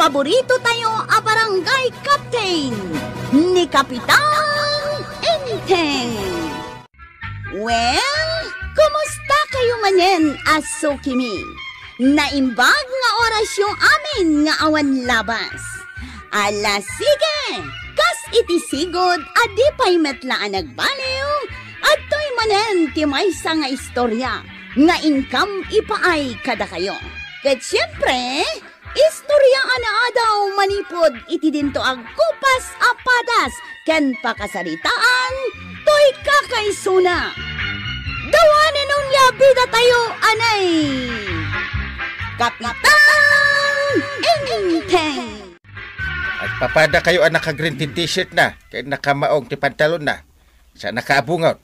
paborito tayo a barangay captain ni Kapitan Enteng. Well, kumusta kayo manyen, aso kimi? Naimbag nga oras yung amin nga awan labas. Ala sige, kas itisigod adi pa'y metlaan nagbaliw at to'y manen ti maysa nga istorya nga income ipaay kada kayo. Ket siyempre, istorya na daw manipod iti dinto ag kupas apadas ken pakasaritaan to'y kakaisuna. Dawanin nun bida tayo anay Kapitan Enteng. At papada kayo ang naka-green t-shirt na, kaya nakamaong ti pantalon na, sa nakaabungot.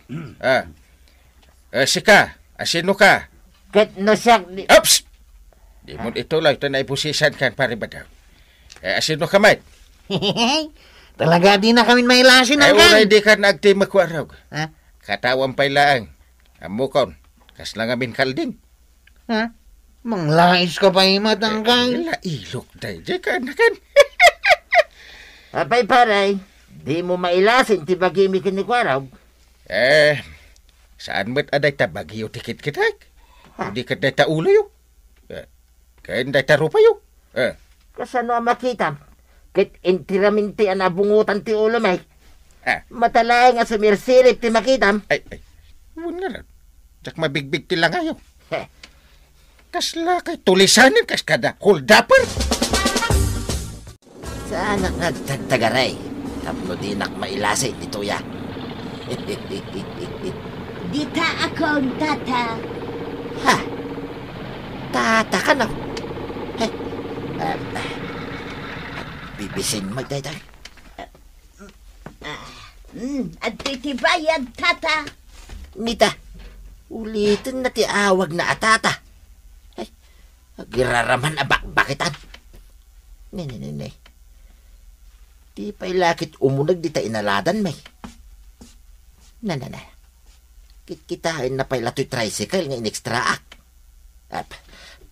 Sika, asino ka? Ket no siya... Oops! Di mo ito lang, ito na ipusisan kan pare ba daw. Asino ka, mate? Talaga di na kami mailasin Ay, ang unay di ka nagtimakwaraw. Ha? Katawang pailaang. Amukon, kas lang amin kalding. Ha? Manglais ka pa imat ang kay. Ilok day, di ka anakan. Apay paray, di mo mailasin ti bagimi kinikwaraw. Saan mo't aday tabagyo tikit kitak? Hindi ka day taulo yun. Kaya day tarupa yun. Kasano makita? Ket intiraminti ang abungutan ti ulo may. Matalay nga sumirsirip ti makitam. Ay. Huwag nga lang. Tsak mabigbig ti lang kayo. Kasla kay tulisanin kas kada holdapper. Saan ang nagtagtagaray? Tapno di nak mailasay dito ya. Dita akong tata. Ha? Tata ka na. Bibisin mo, dayday. At titibayad tata. Nita, ulitin na ti awag na atata. Giraraman abak-bakitan. Ne. Di pa'y lakit umunag di ta inaladan may. Na. Kitkitain na pa'y lato'y tricycle nga inextraak.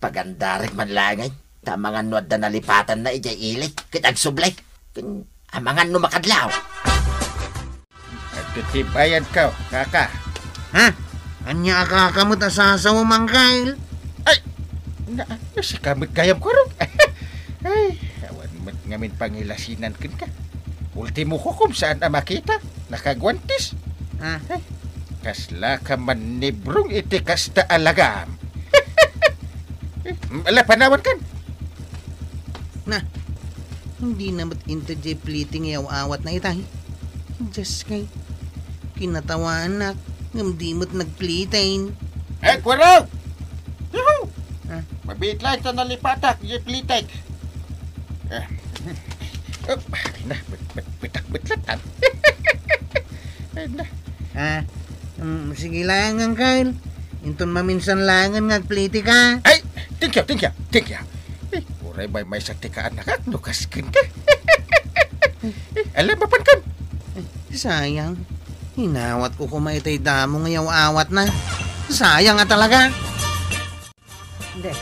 Pagandarik man langay. Tamangan nuad na nalipatan na ijay ilik. Kitag sublay. Amangan no makadlaw. At titibayan ka, kaka. Ha? Anya akakamot asasaw mangkail? Ay! Si kamot kayam ko rin. Ay, awan mat ngamin pangilasinan kin ka. Ultimo ko kung saan na makita. Nakagwantis. Kasla ka man nibrong iti kasta alagam. Ala, panawan kan. Na, hindi naman interjay fleeting yaw-awat na itay. Diyos kay, kinatawaan na, hindi mo't nag-fleetain. Kwaraw! Yuhu! Mabit lang ito nalipatak, yung fleeting. Na, bitak-bitlatan. Sige lang ang Kyle. Inton maminsan lang ang nag-fliti ka. Ay, thank you. Uray may saktikaan na ka, lukaskin ka. Alam, mapankan. Sayang. Hinawat ko kumaitay damo ngayaw awat na. Sayang nga talaga. Hindi.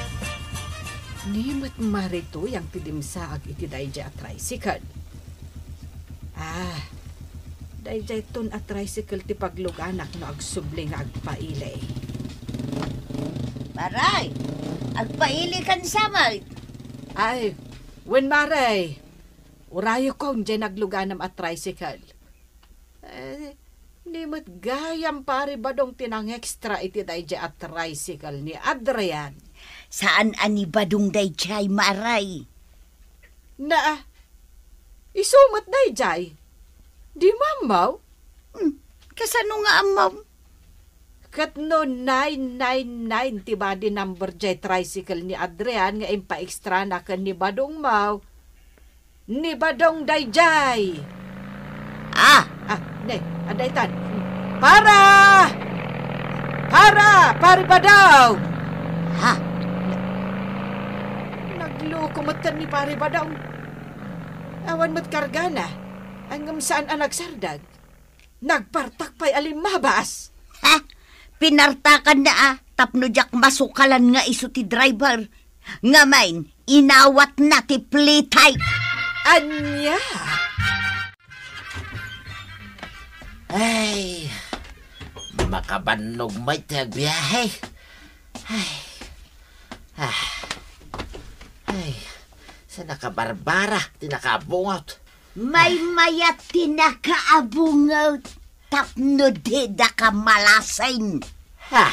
Nimot marito yang tidimsaag iti dayjay at tricycle. Dayjay ton at tricycle ti pagluganak no agsubli nga agpailay. Maray, agpaili kan samay. Ay, wen maray. Urayo kong dyan nagluganam at tricycle. Nimot gayam pare ba dong tinang extra iti dayjay at tricycle ni Adrian. Saan ani badung dayjay, maray? Isumat dayjay. Di mamaw? Kasano nga amaw? Kat no 999 ti body number jay tricycle ni Adrian nga impa-extra na kan ni Badong Maw. Ni Badong dayjay. Aday tan. Para! Pare ba daw? Ha? Naglukumot kan ni pare ba daw? Awan mo't karga na. Hanggang saan ang nagsardag? Nagpartak pa'y alimabas. Ha? Pinartakan na tapno jak masukalan nga iso ti driver. Nga main, inawat na ti plitay. Anya? Ay, makabanog may tiyag biyahe. Ay, sa nakabarbara, tinakabungot. May mayat tinakaabungaw tapno deda ka malasain. Ha?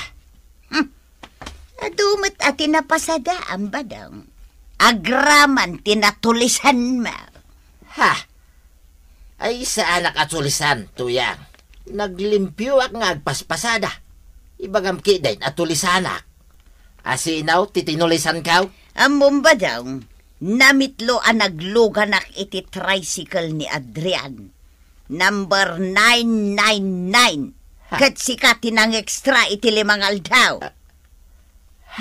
Adumot at tinapasadaan ba daw? Agraman tinatulisan mo. Ha? Ay, sa anak at tulisan, tuyang. Naglimpyo ak nga agpaspasada. Ibagam kidain at tulisanak. Asinaw, titinulisan kaw? Amon ba daw? Namitlo ang nagluganak iti tricycle ni Adrian. Number 999. Ha? Kat sikatin ang extra iti 5 aldaw.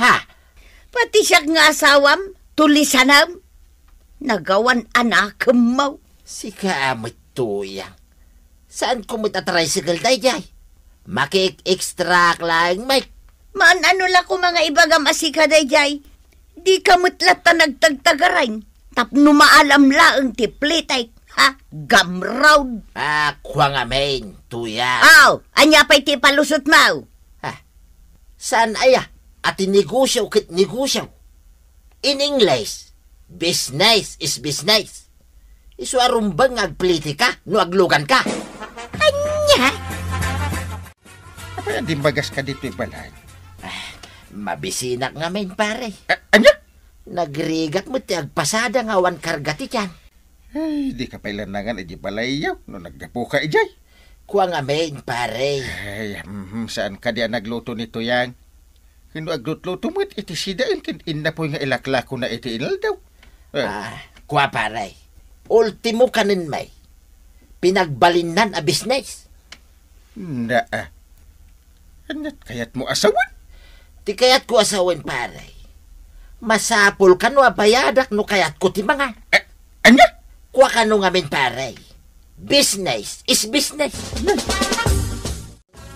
Ha? Pati siya nga asawam, tulisanam. Nagawan anak mo. Si kaamit tuyang. Saan kumit at tricycle dayjay? Makik-extract lang, Mike. Man ano la ko mga ibagam asika dayjay. Di ka mutlat na nagtagtagarain. Tapno maalam laang ti plitay. Ha? Gamraw. Kwa nga main, tuyang. Aw, anya pa'y ti palusot mo. Saan aya? At negosyo kit negosyo. In English, business is business. Isuarumbang agpolitika no aglugan ka. Anya? Apa yan, dimbagas ka dito balay? Mabisinak nga main pare. Anya? Nagrigat mo ti agpasada nga wan karga ti tiyan. Ay, di ka pailanangan, edi balayaw. No, nagdapo ka, ijay. Kwa nga main pare. Ay, saan ka diyan nagluto nito yang? Kino agluto mo, iti sidain, kin na po nga ilaklako na iti inal daw. Kwa pare. Ultimo kanin may. Pinagbalinan a business. Na, anyat kayat mo asawan? Ti kayat ko asawan pare. Masapul ka no abayadak no kayat ko ti mga. Anya? Kwa ka no ngamin pare. Business is business.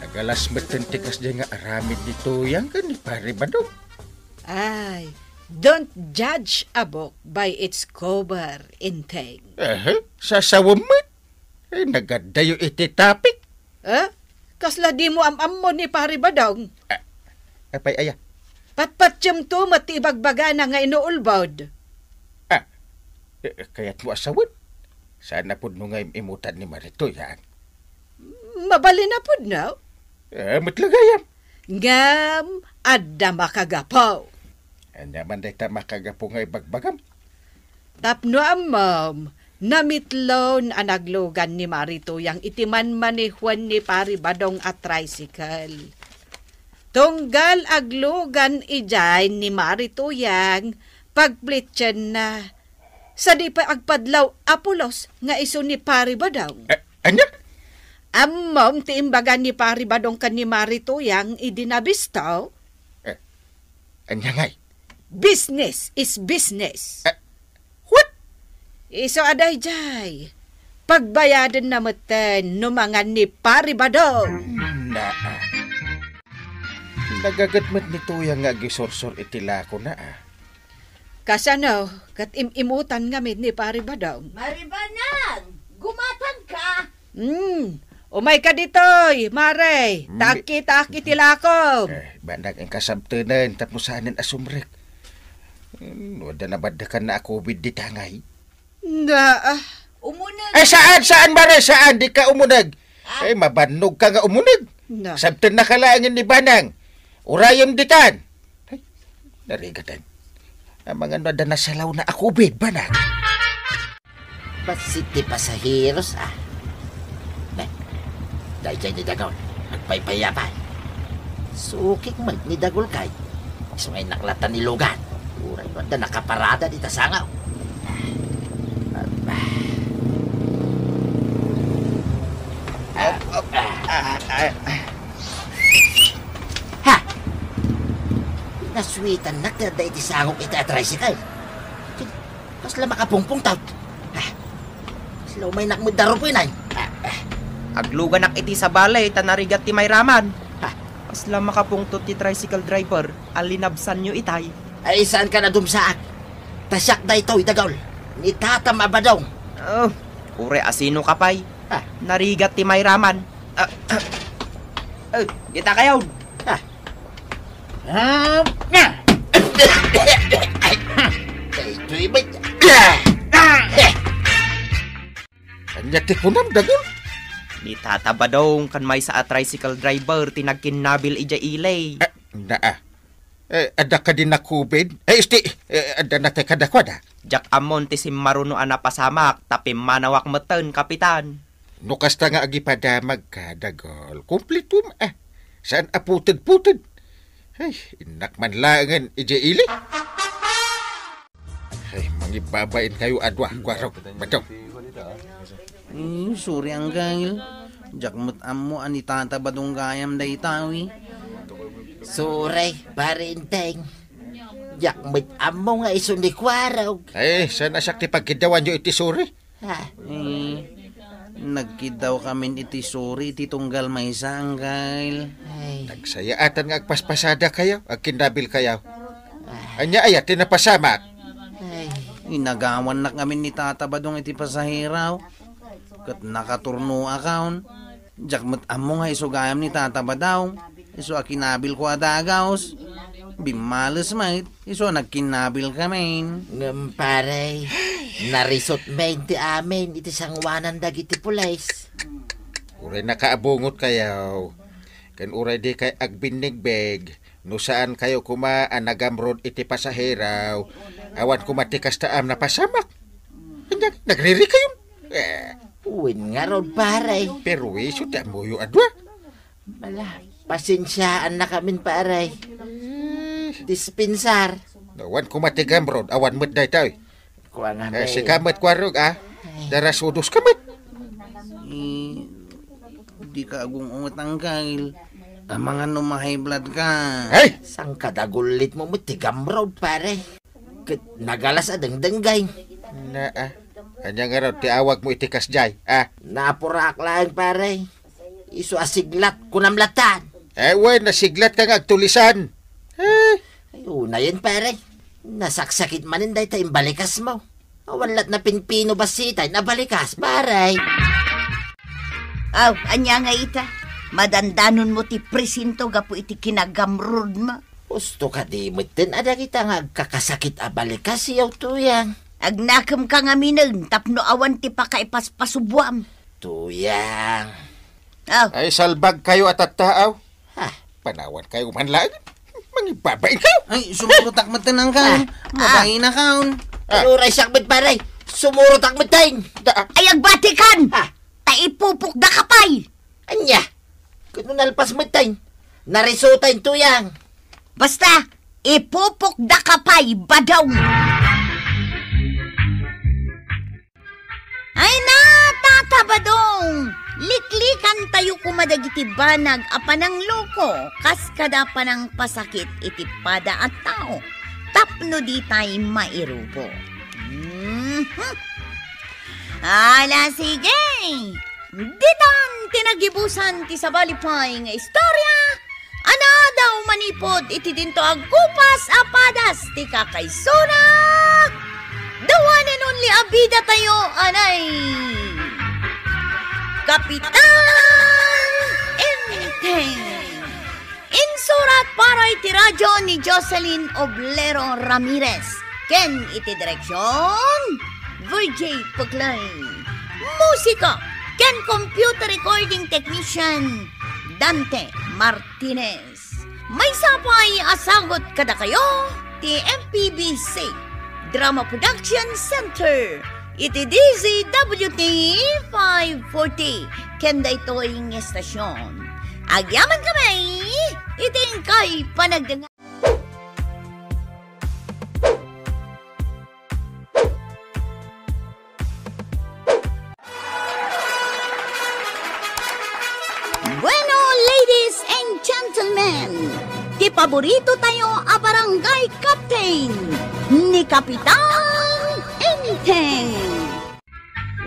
Nagalas matentikas diya nga aramid dito yang ka ni pare ba daw? Ay, don't judge a book by its cover, inteng. Sasawa mo? Ay, nagadayo iti topic. Kasla di mo am mo ni pari badong. Apay aya. Patpatyam to matibagbaga na nga inuulbod. Kayat mo asawan? Saan na po nung nga imutan ni Marito yan? Mabali na po na. Matlagayam. Ngam, adda makagapaw. Anya man day ta makagapo nga ibagbagam. Tapno amam, namitlon ang naglugan ni Marito yang itiman manihuan ni pari badong at tricycle. Tunggal aglugan ijay ni Marito yang pagplityan na. Sa di pa agpadlaw apulos nga iso ni pari badong. Anya? Amam ti imbagan ni pari badong kan ni Marito yang idinabistaw. Anya ngay? Business is business. What? Iso aday jay. Pagbayadan na matan numangan ni pari badong. Nagagatmat nito yung nga gisorsor itila ko na Kasano, kat imutan ngamin ni pari badong. Maribanang, gumatan ka. Umay ka ditoy, Mare. Taki-taki tilakom. Bandag ang kasabtanan, tapos saanin asumrek. Wada na badakan na ako with ditangay. Umunag. Saan, Mare? Saan? Di ka umunag. Mabanog ka nga umunag. No. Sabtan na kalaangin ni Banang. Urayon ditan. Narigatan. Ang mga nada na salaw na ako with Banang. Pasiti pasahiros Dahil dyan ni Dagol, nagpaypayapan. Sukik man ni Dagol kay. Iso ngay naklatan ni Logan. Uray mo na nakaparada di tasangaw. Ha! Naswitan na ka dahil disangok ita tricycle. Kasla makapungpung taut. Kasla umay nakmudaro po inay. Aglugan nak iti sa balay, tanarigat ti may raman. Kasla makapungtot ti tricycle driver, alinabsan nyo itay. Ay, saan ka na dumsaak? Tasyak na ito, idagol. Ni Tata Mabadong. Oh, ure asino ka pay. Ah. Narigat ti may raman. Kita kayo. Ito iba. Anya ti kunam dagol. Ni Tata Badong kan may sa tricycle driver tinagkinabil ija ilay. Ada ka din na kubid? Ada na tayo kadakwada. Jak amon ti simmaruno ana pasamak tapi manawak meten kapitan. Nukas ta nga agi padamag ka, dagol. Kumplitum, Saan aputid-putid? Ay, inak man langan, ija ili. Ay, mangibabain kayo adwa, kwarog, Badong. Sorry, Uncle. Jakmut amo ani Tata Badong gayam day tawi. Suray, parinteng. Yakmit amo nga iso ni kwarog. Ay, saan asak ti pagkidawan nyo iti suri? Nagkidaw kamin iti suri iti tunggal may sanggal. Nagsaya atan nga agpaspasada kayo, agkindabil kayo. Anya ayat, tinapasamak. Inagawan na kami ni Tata Badong iti pasahiraw. Kat nakaturno akaon. Jakmut amo nga iso gayam ni Tata Badong. Iso akinabil ko adagaos. Bimalas mait, iso nagkinabil kami. Pare, narisot main ti amin, iti sangwanan dagiti pulis. Uray nakaabungot kayo. Kan uray di kay agbinigbeg. No saan kayo kumaan nagamrod iti pasaheraw. Awan kumatikas taam na pasamak. Kanya, nagriri kayo. Uwin nga rod pare. Pero iso di amuyo adwa. Mala, pasensyaan na kamin pare. Dispensar. Awan kumatigamrod, awan mo't day tayo. Kuha nga may. Si kamat kwarog darasudos kamat. Di ka agong ungot Uncle. Ang mga high blood ka. Ay! Sang kadagulit mo tigamrod pare. Nagalas adeng-denggay. Anya nga raw, tiawag mo itikas jay. Napurak lang pare. Iso asiglat kunamlatan. Wen, nasiglat ka nga agtulisan. Una yun pare. Nasaksakit manin day tayong balikas mo. Awalat na pinpino basitay na balikas pare. Anya nga ita. Madandanon mo ti presinto gapu iti kinagamrod mo. Gusto ka di mutin ada kita nga kakasakit a balikas yaw tuyang. Agnakam ka nga minag tapno awan ti pakaipaspasubuam. Tuyang. Ay, salbag kayo at taaw. Panawan kayo man lang. Mangibabain kayo. Ay, sumurutak matan Uncle. Mabahin na kaon. Aluray sakbet pare. Sumurutak mutin. Ay, agbatikan! Taipupok da kapay! Anya. Kung nalpas mutin. Narisutay tuyang. Basta, ipupok da kapay, Badong! Ay na, Tata Badong! Liklikan tayo kumadagiti banag apanang loko, kas kada panang pasakit itipada at tao. Tapno di tayo mairubo. Ala, sige! Ditan tinagibusan ti sabalipay nga istorya. Ana daw manipod iti dinto agkupas apadas ti kakaysunak. The one and only abida tayo, anay. Kapitan Enteng. Insurat para iti radyo ni Jocelyn Oblero Ramirez. Ken iti direksyon VJ Puglay. Musika ken computer recording technician Dante Martinez. May sapay asagot kada kayo ti MPBC Drama Production Center. Iti DZWT 540 kenda ito'y estasyon. Agyaman kami, iting kay panagdanga. Bueno, ladies and gentlemen, ti paborito tayo a barangay captain ni Kapitan Enteng.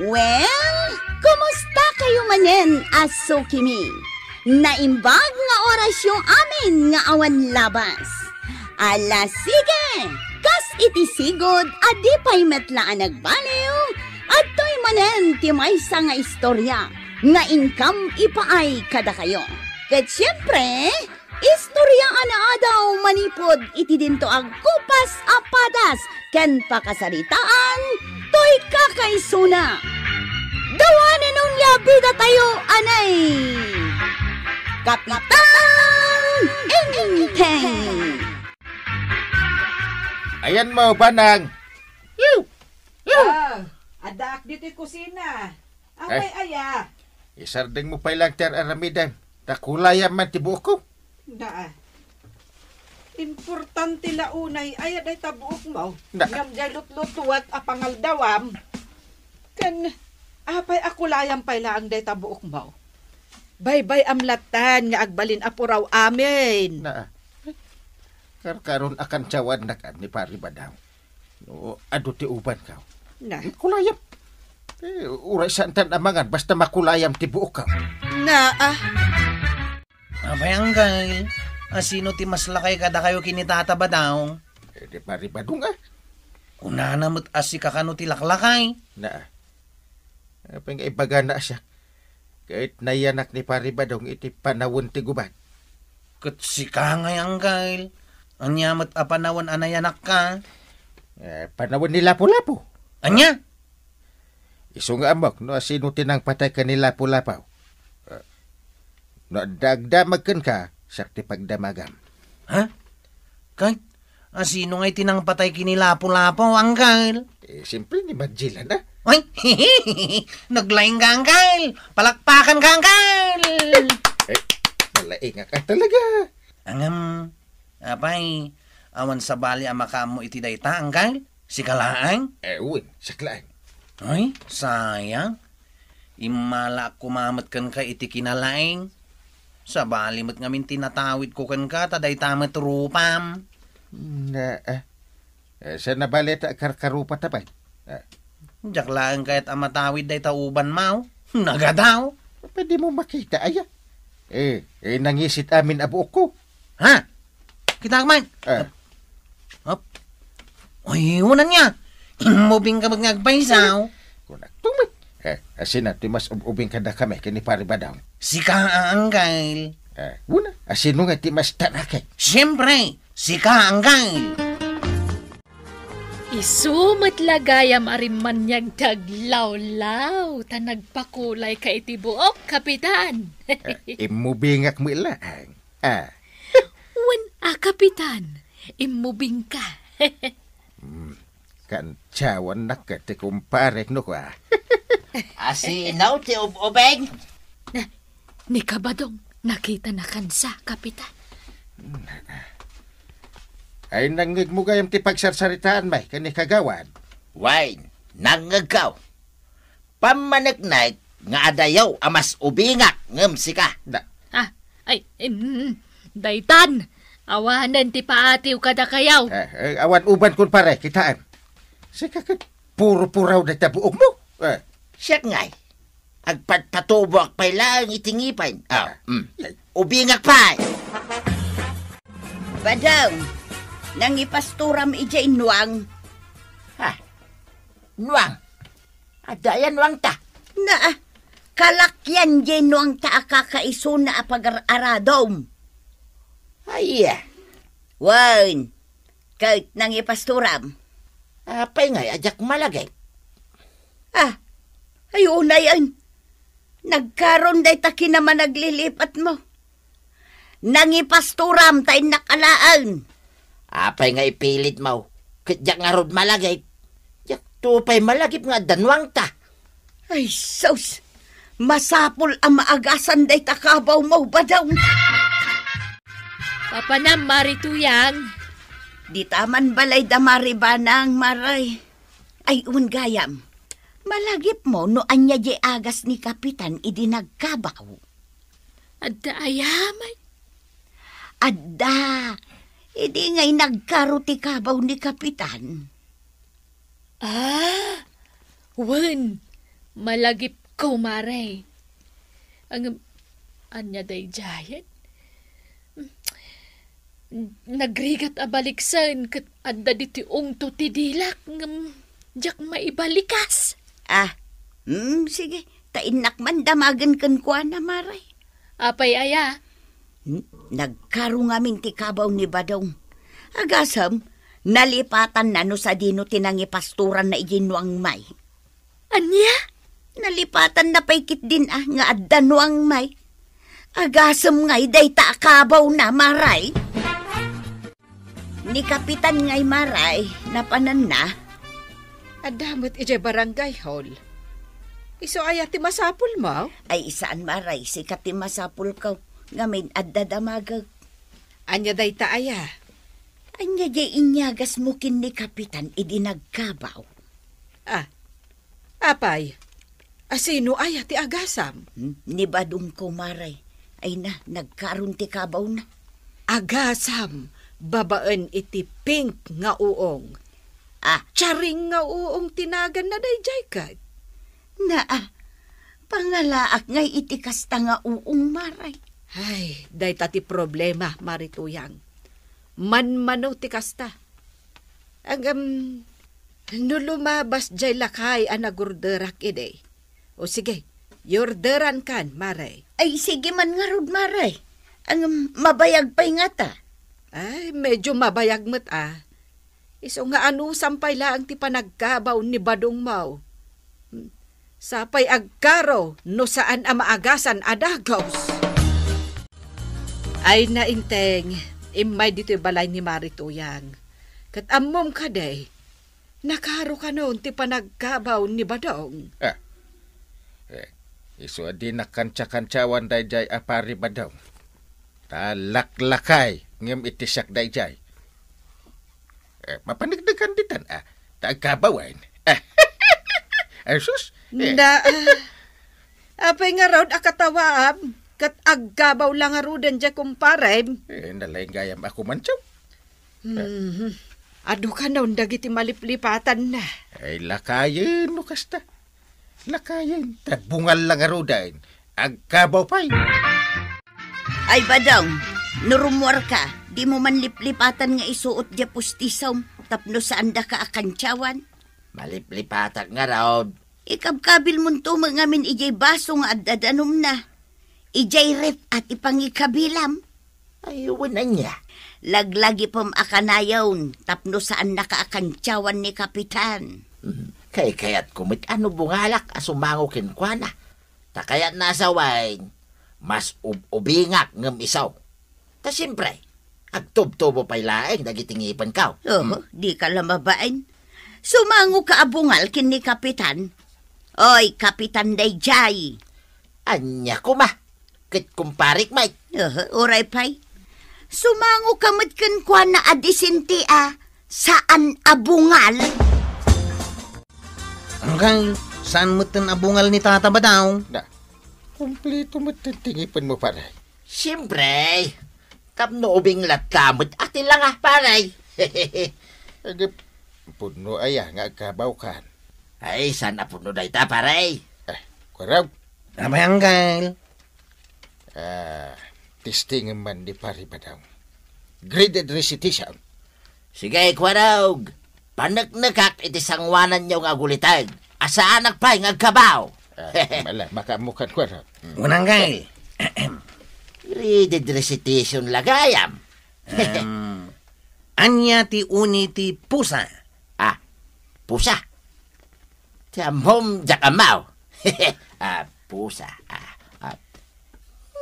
Well, kumusta kayo manen, Aso Kimi? Naimbag nga oras yung amin nga awan labas. Ala, sige! Kas iti sigod, adi pa'y metlaan nagbaliw, at to'y manen ti maysa nga istorya, nga income ipaay kada kayo. Ket siyempre, istorya ana daw manipod iti dinto ag kupas apadas, ken pakasaritaan, to'y kakaisuna. Dawanin nung yabida tayo, anay! Kapitan Inteng! Ayan mo, Banang. Adak dito kusina. Amay aya. Isardeng mo pa ilang ter aramidan. Takulaya man tibuok ko. Na. Importante launay aya day tabuok mo. Na. Ngam jay lutlutuat a pangaldawam. Kan apay akulayam pay laang day tabuok mo. Bye-bye amlatan nga agbalin apuraw amin. Na. Karon akan cawad na ka ni Pari Badaw. No, ado ti uban ka. Na. Kulayam. Uray santan amangan basta makulayam tibuok ka. Na Abay, Uncle. Sino ti mas lakay kada kayo kinitataba daw? Di Pari Badung Una namot asi kakano ti laklakay. Na. Pang ibaga na siya. Kahit nayanak ni Pari Badong iti panawon ti gubat. Kat si ka ngay, Uncle. Anyamat apanawan anayanak ka. Panawon ni Lapu-Lapu. Anya? Iso nga amok, no, sino tinang patay ka ni Lapu-Lapaw. No, dagdamagkan ka, sakti pagdamagam. Ha? Kahit, sino nga'y tinang patay kinilapo-lapo, Uncle? Simple ni Magjilan, na. Ay, naglaing ka, Uncle! Palakpakan ka, Uncle! Malainga ka talaga. Angam, apay, awan sa bali amakamo iti dayta, Uncle? Si kalaang? Uwin, saklaan. Ay, sayang. Imala kumamat kan ka iti kinalaing. Sa balimot ngamin tinatawid ko kan ka, taday tamat rupam. Na, sa nabaleta karkarupa tabay. Diyak lang kahit amatawid day tauban mau. Nagadaw. Pwede mo makita, aya. Nangisit amin abuok ko. Ha? Kita man. Hop. Uy, unan niya. Mubing ka magngagpaisaw. Kunak tumit. Asin na, timas ubing ka na kami, kini Pari Badaw. Si ka, Uncle. Una, asin nga timas tanakay. Siyempre, si ka, Uncle. Isumat lagayam arimanyag taglaw-law, tanagpakulay ka iti buok, Kapitan. Imubingak mo ilang. Wan Kapitan, imubing ka. Kan cawan nak ti kumparek no ka. Asinaw ti ubeng. Ni Kabadong, nakita na kansa, Kapitan. Ay nangig mo gayam ti pagsarsaritaan may kani kagawan. Wine, nangagaw. Pamanagnay nga adayaw amas ubingak ngem sika. Daytan, awanan ti paatiw kada kayaw. Awan uban kun pare, kitaan. Sika kat puro-puraw na tabuog mo. Siya ngay. Agpatpatubok pa'y lang itingipan. Ubingak pa. Badaw, nang ipasturam ijay nuang. Nuang. Adayan nuang ta. Na, kalakyan jay nuang ta akakaisuna apag-aradom. Ay, Wan, kahit nang ipasturam. apay ngay ajak malagay. Ayun na yan. Nagkaroon day taki naman naglilipat mo. Nang ipasturam tayo nakalaan. Apay nga ipilit mo. Kadyak nga rod malagay. Jak tupay malagip nga danwang ta. Ay, sus. Masapol ang maagasan day takabaw mo ba daw? Papanam marituyang. Di taman balay damari ba nang maray? Ay, gayam. Malagip mo no anya di agas ni Kapitan idinagkabaw. Adda ayamay. Adda, idi ngay nagkaruti kabaw ni Kapitan. Wen, malagip ko maray. Ang anya day jayan. Nagrigat abaliksan kat adda diti ungto ti dilak ngam jak maibalikas. Sige. Tainak man damagan kan kwa na maray. Apay aya? Nagkaroon ngamin ti kabaw ni Badong. Agasam, nalipatan na no sa dino tinangipasturan na iginuang may. Anya? Nalipatan na paikit din nga adda nuang may. Agasam ngay day ta kabaw na maray. Ni Kapitan ngay maray, napanan na. Adamot ije barangay hall. Iso aya ti masapul mo? Ay isaan maray, si katimasapul ka. Ngamin adda damagag. Anya day ta aya? Anya di inyagas mo kin ni Kapitan idinagkabaw. Apay? Asino aya ti agasam? Ni Badong ko maray. Ay na, nagkaroon ti kabaw na. Agasam, babaan iti pink nga uong. Charing nga uong tinagan na dayjay kat. Pangalaak ngay iti kasta nga uong maray. Ay, day tati problema, Marituyang. Manmano ti kasta. No lumabas jay lakay anagurderak ide. O sige, yorderan kan, maray. Ay sige man nga rod maray. Ang mabayag pa'y nga ta. Ay, medyo mabayag mo't Iso nga sampay laang ti panagkabaw ni Badong Mau. Sapay agkaro no saan maagasan adagaws. Ay nainteng, imay dito balay ni Marituyang. Kat amom ka day, nakaro ka noon ti panagkabaw ni Badong. Isu adi nakansya-kansyawan dayjay apari Badong. Talaklakay ngem itisak dayjay. Mapanigdagan ditan taagkabawan. Sus. Apay nga raw akatawaam, kat aggabaw lang nga rudan dya kumparem. Nalaing gayam ako manchaw. Ado ka noon dagiti maliplipatan na. Ay lakayin no kasta. Lakayin. Bungal lang nga rudan. Agkabaw pa'y. Ay Badong, nurumwar ka. Di mo man liplipatan nga isuot dya pustisaw. Tapno saan da ka akantsawan. Maliplipatan nga raw. Ikabkabil mo ngamin ijay baso nga adadanom na. Ijay rep at ipangikabilam. Ayuwan na niya. Laglagi pam akanayawn. Tapno saan nakaakantsawan ni Kapitan. Kaya't kumit ano bungalak asumango kinkwana. Takayat nasa wine. Mas ubingak ngem isaw. Ta siyempre, agtub-tubo pa'y laeng dagitingipan ka. Di ka lamabain. Sumango ka abungal kin ni Kapitan. Oy, Kapitan Dayjay. Anya ko ma. Kit kumparik may. Oray pay. Sumango ka matkan kwa na adisinti saan abungal? Hanggang saan mo tan abungal ni Tata Badong? Kompleto mo tingipan mo paray. Siyempre. Tapno ubing latamot atin lang paray. Agap. Puno aya nga agkabaw kan. Ay, sana puno day ta, paray. Kuraw. Abay hanggang. Testing man di pari Badong. Graded recitation. Sige, kwarog. Panak-nakak iti sangwanan niyo nga gulitan. Asa anak pa nga agkabaw. Mala, makamukan kuraw. Unanggal. Graded recitation lagayam. Anya ti uni ti pusa. Pusa. Tiamhom jakamaw. Pusa.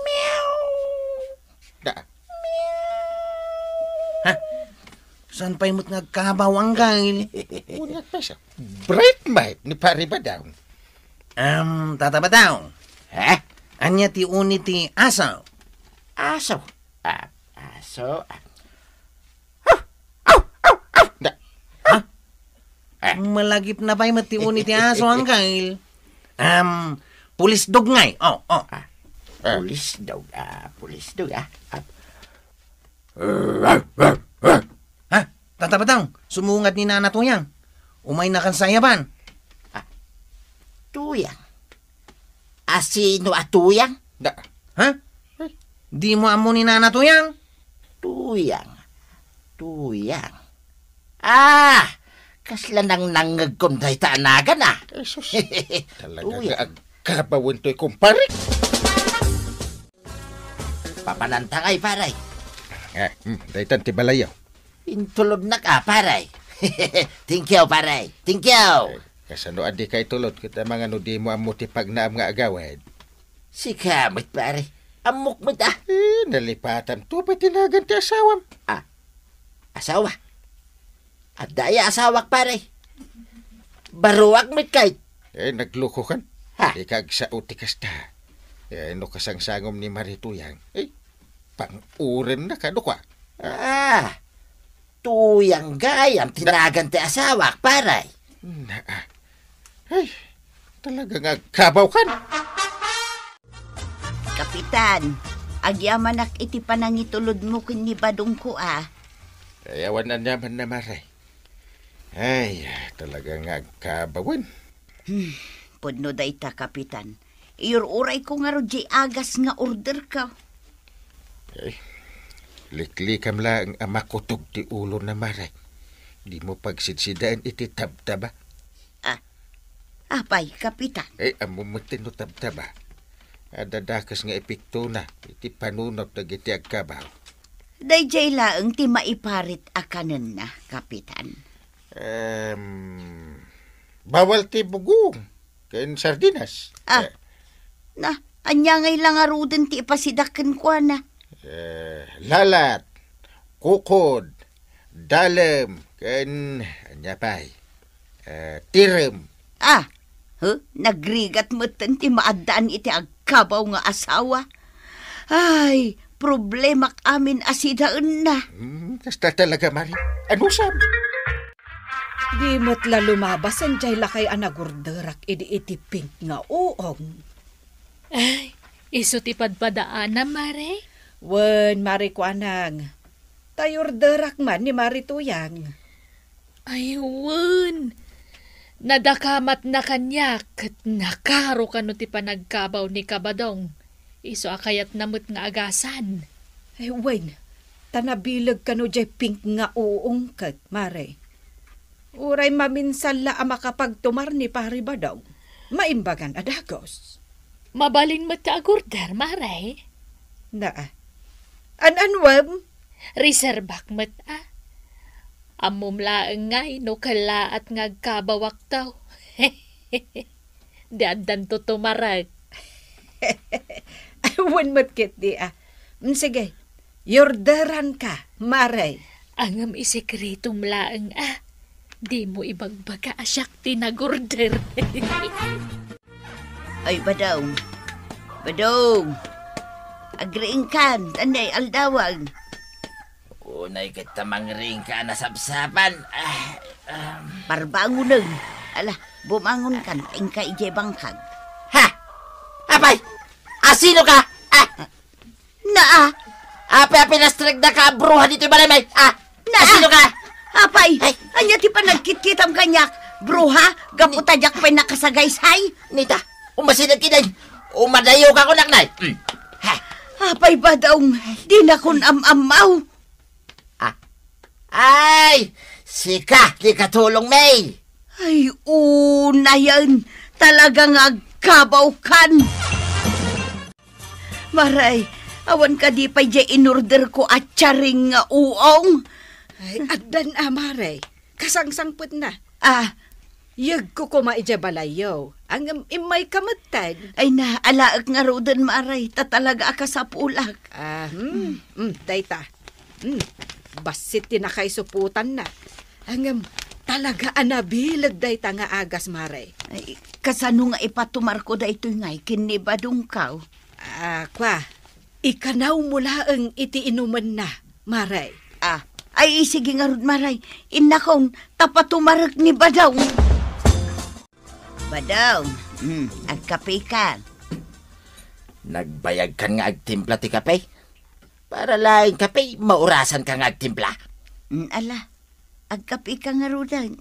Meow. Saan pa'y mo't nagkabaw anggal? Unat pa siya. Bright might ni pari Badong. Tata Badong. Anya ti uni ti asaw. Aso. Aso. Malagip na pa'y mo't ti uni ti aso anggal. Pulis dog ngay. Pulis dog. Pulis dog. Tata Badong, sumungat ni Nana Tuyang. Umay na kan sayaban. Tuyang. Asino atuyang? Di mo amo ni Nana Tuyang? Tuyang. Tuyang. Ah! Kasla nang nangag kong day taanagan ah. Jesus. Talaga Tuyang. agkabawin to'y kumpare. Papanantangay, paray. Daytan ti balayaw. Intulod na ka, paray. Thank you, paray. Thank you. Kasano adi kay tulod kita mga no di mo amo ti pagnaam nga agawad. Si kamot, paray. Amok mo ta. Nalipatan to pa tinagan ti asawam. Asawa. At daya asawak, paray. Baruak mit kahit. Nagluko kan. Ha? Di kag sa utikas ta. No kasangsangom ni Marituyang. Pang-uren na kano ka. Tuyang gayam tinagan ti asawak, paray. Talagang agkabaw kan. Kapitan, agyamanak iti panangitulod mo kini badong ko Ayawan na naman na maray. Talagang agkabawin. Pudno dayta, kapitan. Iururay ko nga ro agas nga order ka. Liklikam lang ang makutog ti ulo na maray. Di mo pagsidsidaan iti tabtaba. Apay, kapitan. Amo mo tinutabtaba. Adadakas nga epikto na iti panunot na iti agkabaw. Dayjay laeng ti maiparit akanen na, kapitan. Bawal ti bugong. Kain sardinas. Anya ngay lang aruden ti ipasidaken ko na. Lalat, kukod, dalem, kain anya pay. Tirem. Nagrigat mo ti maadaan iti agkabaw nga asawa. Ay, problemak amin asidaan na. Kasta talaga, Mari. Ano sabi? Di mo't la lumabasan jay lakay anagurderak iti pink nga uong. Ay, iso ti padpadaan na, Mare. Wen, Mari Kwanang. Tayurderak man ni Marituyang. Ay, wen. Nadakamat na kanyak at nakaro ka no ti panagkabaw ni Kabadong. Iso akayat namot nga agasan. Ay, wen. Tanabilag ka no jay pink nga uong kat, Mare. Uray maminsan la makapagtumar ni Paribadong. Maimbagan adagos. Mabalin mo ta agurder, Mare. Anwam? Reservak mo Amom laeng ngay no kalaat ngagkabawak taw. Dadan to tumarag. Wan matkit di Sige, yorderan ka, Mare. Angam isekretong laeng Di mo ibagbaga asyak tinagurder. Ay, Badong. Badong. Agriing kan, tanday aldawag. Unay kita mangring ka na sabsapan. Parbangunan. Bumangon kan, ingka ijay bangkag. Ha? Apay! Sino ka? Api nastrag na ka, bruha dito ba naman? Sino ka? Apay! Anya ti pa nagkit-kitam kanyak. Bruha, gaputajak pa'y nakasagaysay. Nita, umasinag kinay. Umadayo ka ko naknay. Apay, Badong. Di na kun am-amaw. Ay! Sika, di katulong, May. Ay, una yan. Talagang agkabaw kan. Maray, awan ka di pa dyan in-order ko at charing nga uong. Ay, addan Mare. Kasangsangput na. Yag ko kumaidya balayo. Ang imay kamatad. Ay na, alaag nga rodan, Maray. Tatalaga ka sa pulak. Dayta. Basit tinakay suputan na. Ang talaga anabilag dayta nga agas, Mare. Ay, kasano nga ipatumar ko da ito ngay, kinibadong kaw. Kwa, ikanaw mula ang iti inuman na, Mare. Ay, sige nga rod, Maray. Inakon, tapatumarag ni Badong. Badong, agkape ka. Nagbayag kan nga agtimpla ti kape? Para laing kape, maurasan ka nga agtimpla. Agkape ka nga rodan.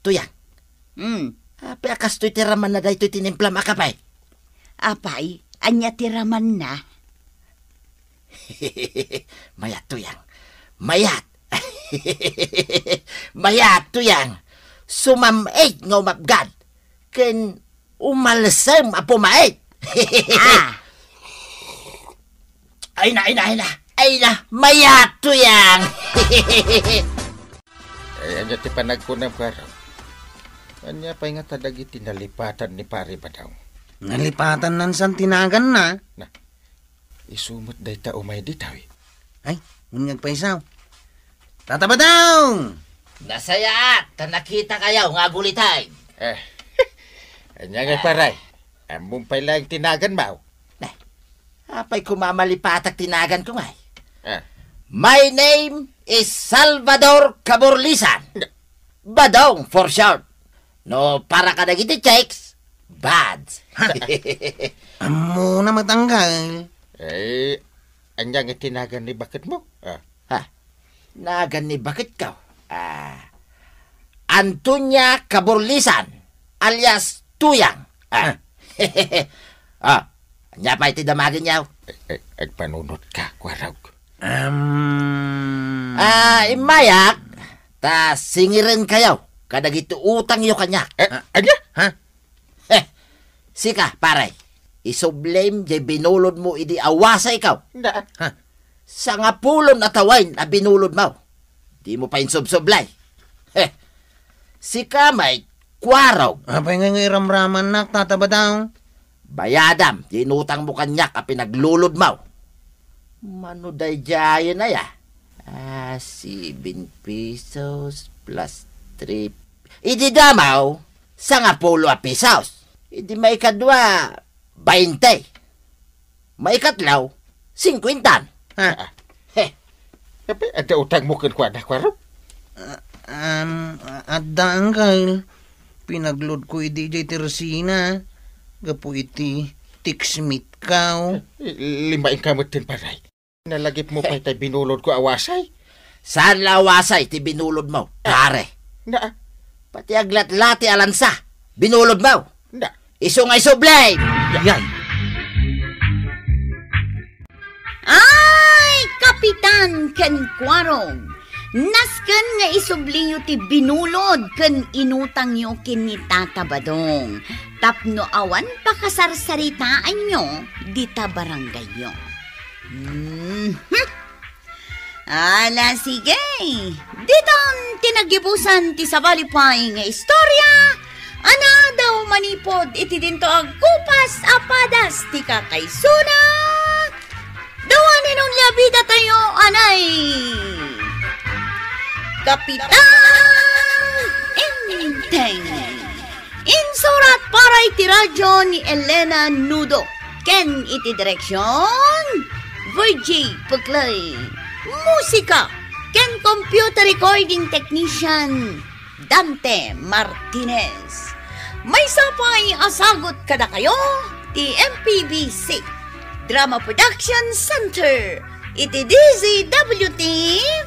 Tuyang. Akas to'y tiraman na dahi to'y tinimpla makapay. Apay, anya tiraman na. Mayat tuyang. Mayat. Mayat tuyang. Sumamait nga umapgad. Ken umalasam apumait. Ay na. Mayat tuyang. Ay, anya ti panagkunam karaw. Anya pa nga tadagi tinalipatan ni pari ba daw? Nalipatan nan san tinagan na. Isumot day ta umay di tawi. Ay, unyag pa isaw. Tatabadaw! Nasayaat, nakita kayaw nga gulitay. Anya nga paray. Among pa lang tinagan mo. Apay kumamalipatak tinagan ko ngay. Ah. My name is Salvador Caborlisan. Badong for short. No, para ka nagiti checks, bads. Amo na matanggal. Anya nga tinagan ni bakit mo? Nagan ni bakit ka? Antonia Caborlisan, alias Tuyang. Anya pa iti damagin niyaw. Agpanunod ka, kwaraw. Imayak, ta singirin kayaw. Kadagito utang yo kanya. Anya? Ha? Sika, paray. Isublame jay binulod mo idi awasa ikaw. Na. Sa nga pulon at tawain na binulod mo. Di mo pa insubsublay. Sika may kwaraw. Apay nga iramraman nak, tatabadaw. Bayadam, dinutang mo kanyak a pinaglulod mo. Manuday jaya na ya. 7 pesos plus 3. Idi damaw, sa nga pulo a pesos. Idi may kadwa, 20. May katlaw, 50. Tapi ada utang mo kan kwaraw? Adda angkal. Pinaglod ko iti jay Teresina. Gapo iti tiksmit kaw. Limain kamot din paray. Nalagip mo pa itay binulod ko awasay. Saan lawasay ti binulod mo? Pare. Na. Pati aglat-lati alansa. Binulod mo. Na. Iso nga isublay. Yay! Ay, Kapitan ken Kwarog. Nasken nga isubliyo ti binulod ken inutang yo kin ni Tata Badong. Tapno awan pakasarsaritaan nyo dita barangay yo. Ala, sige. Ditong tinagibusan ti sabalipay nga istorya. Ana daw manipod iti dinto agkupas apadas ti kakaysuna. Dawanin ang labida tayo, anay. Kapitan Inteng. Insurat para iti radyo ni Elena Nudo. Ken iti direksyon Virgie Puglay. Musika ken computer recording technician Dante Martinez. May sapay asagot kada kayo ti MPBC Drama Production Center. Iti DZWT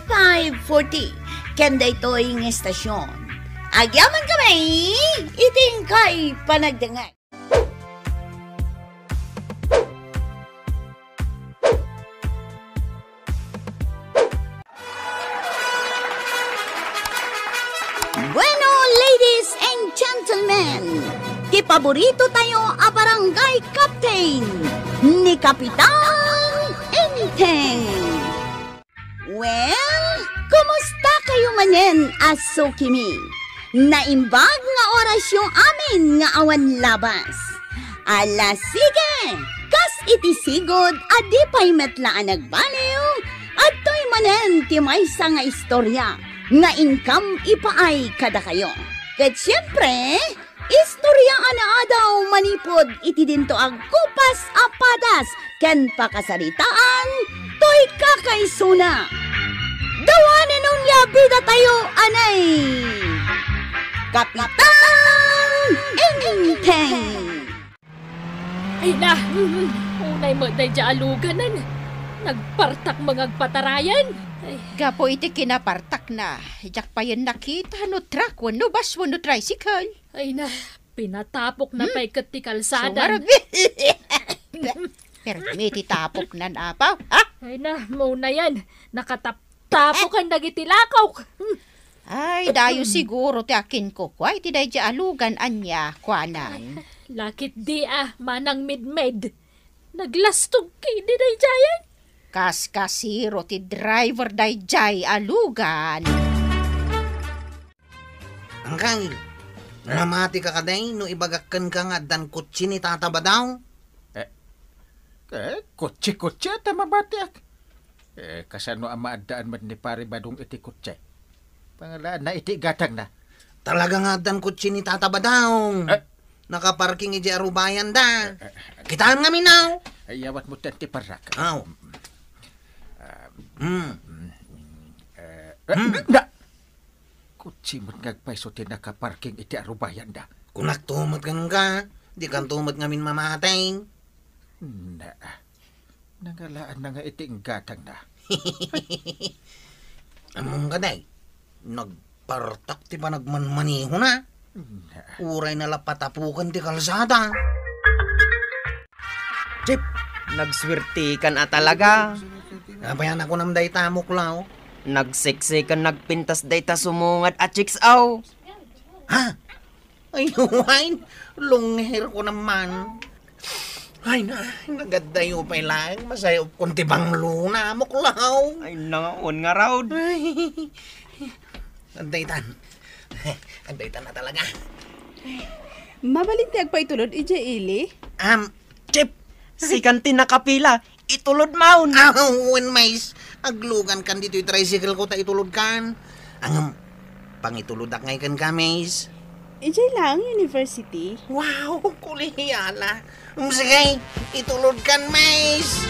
540. Ken daytoy ng estasyon. Agyaman kami, iting kay panagdangay. Bueno, ladies and gentlemen, ti paborito tayo a barangay captain ni Kapitan Inteng. Well, kumusta kayo manen, Aso Kimi? Naimbag nga orasyong amin nga awan labas. Ala sige, kas iti sigod adi pa'y metlaan nagbaliw at to'y manen ti maysa nga istorya nga income ipaay kada kayo. Ket syempre, istorya ana adaw manipod iti dinto ag kupas apadas ken pakasaritaan to'y kakaysuna. Dawanan nung labida tayo, anay! Kapitan Inteng! Ay na, unay mo day aluganan. Nagpartak mga agpatarayan. Ay, Gapo iti kinapartak na. Jak pa yan nakita no truck, no bus, no tricycle. ay na, Pinatapok na pa'y ti kalsada. Sumarag. Pero may titapok na apaw. Ha? Ay na, muna yan. Nakatapok ang nagitilakaw. Ay, dayo siguro ti akin ko. Kway, ti day alugan anya, kwanan. Lakit di manang midmed. Naglastog kay di day jayan. Kas-kasiro ti driver day jay alugan. Angkang, namati ka kaday no ibagakan ka nga dan kutsi ni Tata Badaw. Kutsi-kutsi at mabatiak. Kasano ang maadaan man ni pare badong iti kutsi. Pangalaan na iti gatang na. Talaga nga dan kutsi ni Tata Badaw. Nakaparking iji arubayan da. Kitaan nga minaw. Ayawat mo tanti parak. Aw. Na! Kutsi mo't ngagpaiso ti nakaparking iti arubayan da. Kunak tumat ka, di kan tumat ngamin mamatay. Na. Nangalaan na nga iti gatang na. Among kaday, nagpartak ti pa nagmanmaniho na. Uray na lapatapukan ti kalsada. Chip, nagswirtikan talaga. Nabayan ako nam day tamok lao. Nagsiksikan nagpintas dayta sumungat at chicks aw. Ha? Ay, wine. Longher ko naman. Ay na, nagadayo pa lang. Masayop kung tibang luna. Muklaw. Ay nangaon nga raw. Ay. Andaytan. Andaytan na talaga. Mabalintag pa itulod, ija ili. Chip. Si kantin nakapila, itulod maun. When mais, aglugan kan dito yung tricycle ko ta itulod kan. Pangitulod ak ngay kan ka, mais. Ija lang, university. Wow, kulihiyala. Sige, itulod kan, mais.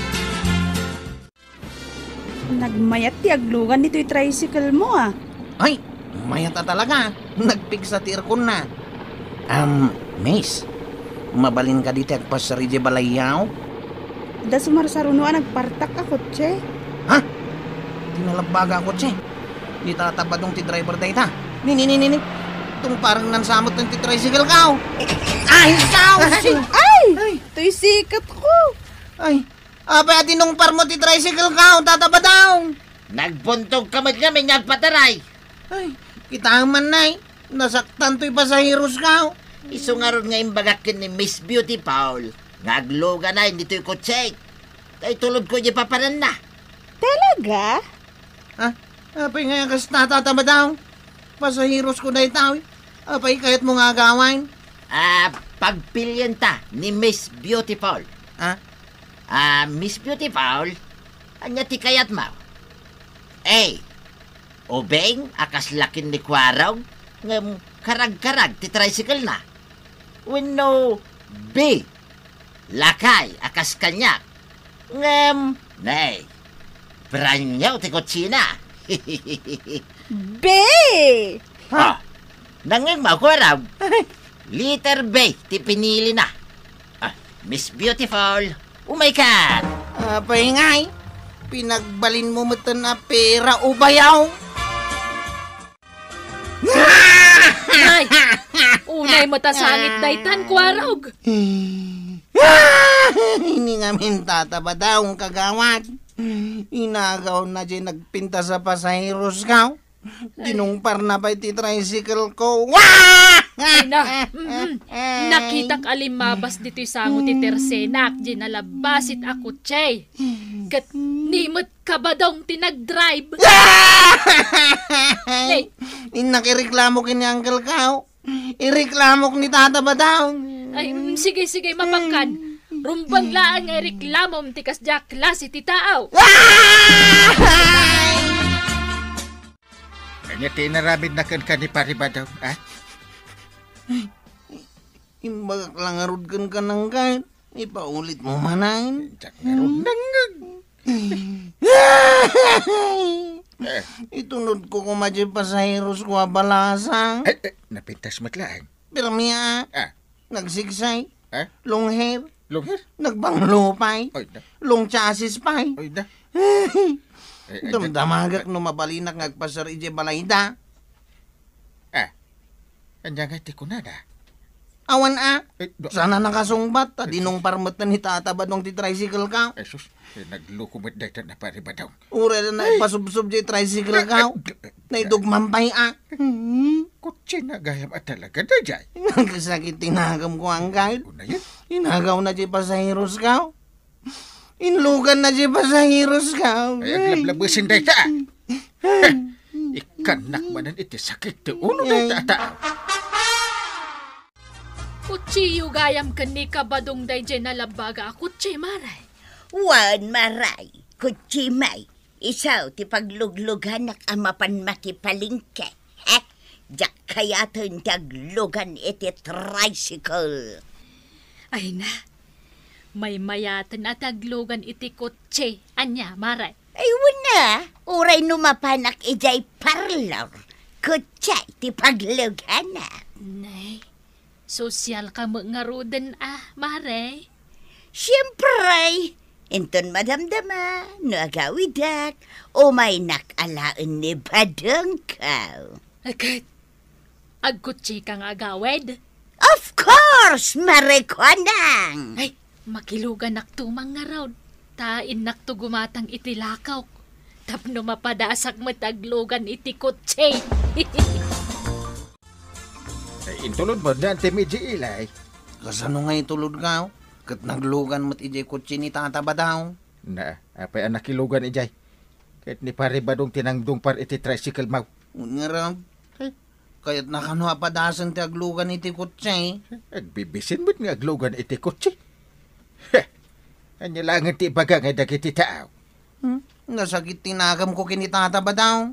Nagmayat ti aglugan dito yung tricycle mo Ay, mayata talaga. Nagpigsa ti aircon na. Miss, mabalin ka dito agpas sa Rije Balayaw? Da sumarsarunuan nagpartak ako, che. Ha? Tinalabaga ako, che. Di tatabadong ti driver day ta. Nini. Itong parang nansamot ng ti tricycle ka. Ay, sao! Ay! Ito'y sikat ko. Ay, abay atin nung par mo ti tricycle ka. Tatabadaw. Nagbuntog kamot kami nagpataray. Ay, kita man na nasaktan to'y pasahiros ka. Iso nga ron nga imbagakin ni Miss Beauty Paul. Ngagluga na, hindi to'y kutsek. Tay tulod ko niya papanan na. Talaga? Ha? Apay nga kas tatataba pasahiros ko na itaw. Apay kayat mo nga gawain. Pagpilyan ta ni Miss Beauty Paul. Ha? Miss Beauty Paul, anya ti kayat mo? Obeng, akas lakin ni Kwaraw, ngam karag-karag ti tricycle na. Wenno, B, lakay, akas kanyak. Ngam, nay, branyaw ti kotsina. Be! Nanging Kwaraw, liter B, ti pinili na. Miss Beautiful, umay-kat. Apay ngay, pinagbalin mo matan na pera o bayaw. Ay, unay matasangit daytan, Kwarog. Hindi ngamin tataba daw ang kagawad. Inagaw na dyan nagpinta sa pasahiros ka. Dinumpar na ba iti tricycle ko? Ay na, nakitang alimabas dito'y sango ti tersenak, ginalabasit ako, Chay. Kat nimot ka ba daw tinag-drive? Hey. Nakireklamo kini Uncle Kao. Ireklamo ni Tata ba daw? Ay, sige, mapangkan. Rumbang laan nga reklamo tikas ja klase ti tao. Kanya tinarabid na kan ni pariba daw, ha? Imbagak lang arud kan kanang kahit. Ipaulit mo manain. Diyak ngarod nangag. Itunod ko kumadya pasahiros ko abalasang. Napintas matlaan. Pero miya, nagsigsay, long hair, Lungher? nagbanglupay, Oy, da. long chassis pay. Oy, da. Damdamagak no mabalinak ngagpasar ije balayda. Anya nga ti kunada. Awan Eh, Sana nakasungbat. Dinong parmet na ni tatabadong ti tricycle ka. Jesus, naglukumit dahil na pare ba daw? Ure na ipasubsub di tricycle ka. Naidugmampay Kutsi na gayam at talaga na dyan. Nagkasakit tinagam ko ang guide. Una yan. Inagaw na di pasahiros ka. Inlugan na di pasahiros ka. Ay, aglablabusin dahil ta. Ikanak manan iti sakit ti uno dahil ta. Kutsiyo gayam ka ni kabadong day dyan na labaga. Kutsi maray. Wan maray, kutsimay. Isaw ti pagluglugan nak amapan makipalingke. Jak kayaton taglugan iti tricycle. Ay na. May mayatan at aglogan iti kutsi. Anya, maray. Ay wala, uray numapanak ijay parlor. Kutsay ti paglugan na. Nay, sosyal ka mo nga roden maray. Siyempre, inton madamdama, no agawidak, o may nakalaan ni Badong ka. Agad, agkutsi kang agawed. Of course, marekonang. Ay, makilugan naktumang nga raw. Tain nakto gumatang itilakaw. Tapno mapadasak mataglogan iti kutsi. Ay, intulod mo na ti medyo ilay. Kasano nga itulod ka? Kat naglugan mo't ijay kutsi ni tata ba daw? Na, apay ang nakilugan ijay. Kahit ni pare ba dong tinangdong par iti tricycle mau. Nga raw. Kaya't nakano apadasan ti aglugan iti kutsi. Agbibisin mo't nga aglogan iti kutsi. Anya lang ti baga nga dagiti tao. Nasakit tinagam ko kinitata ba daw?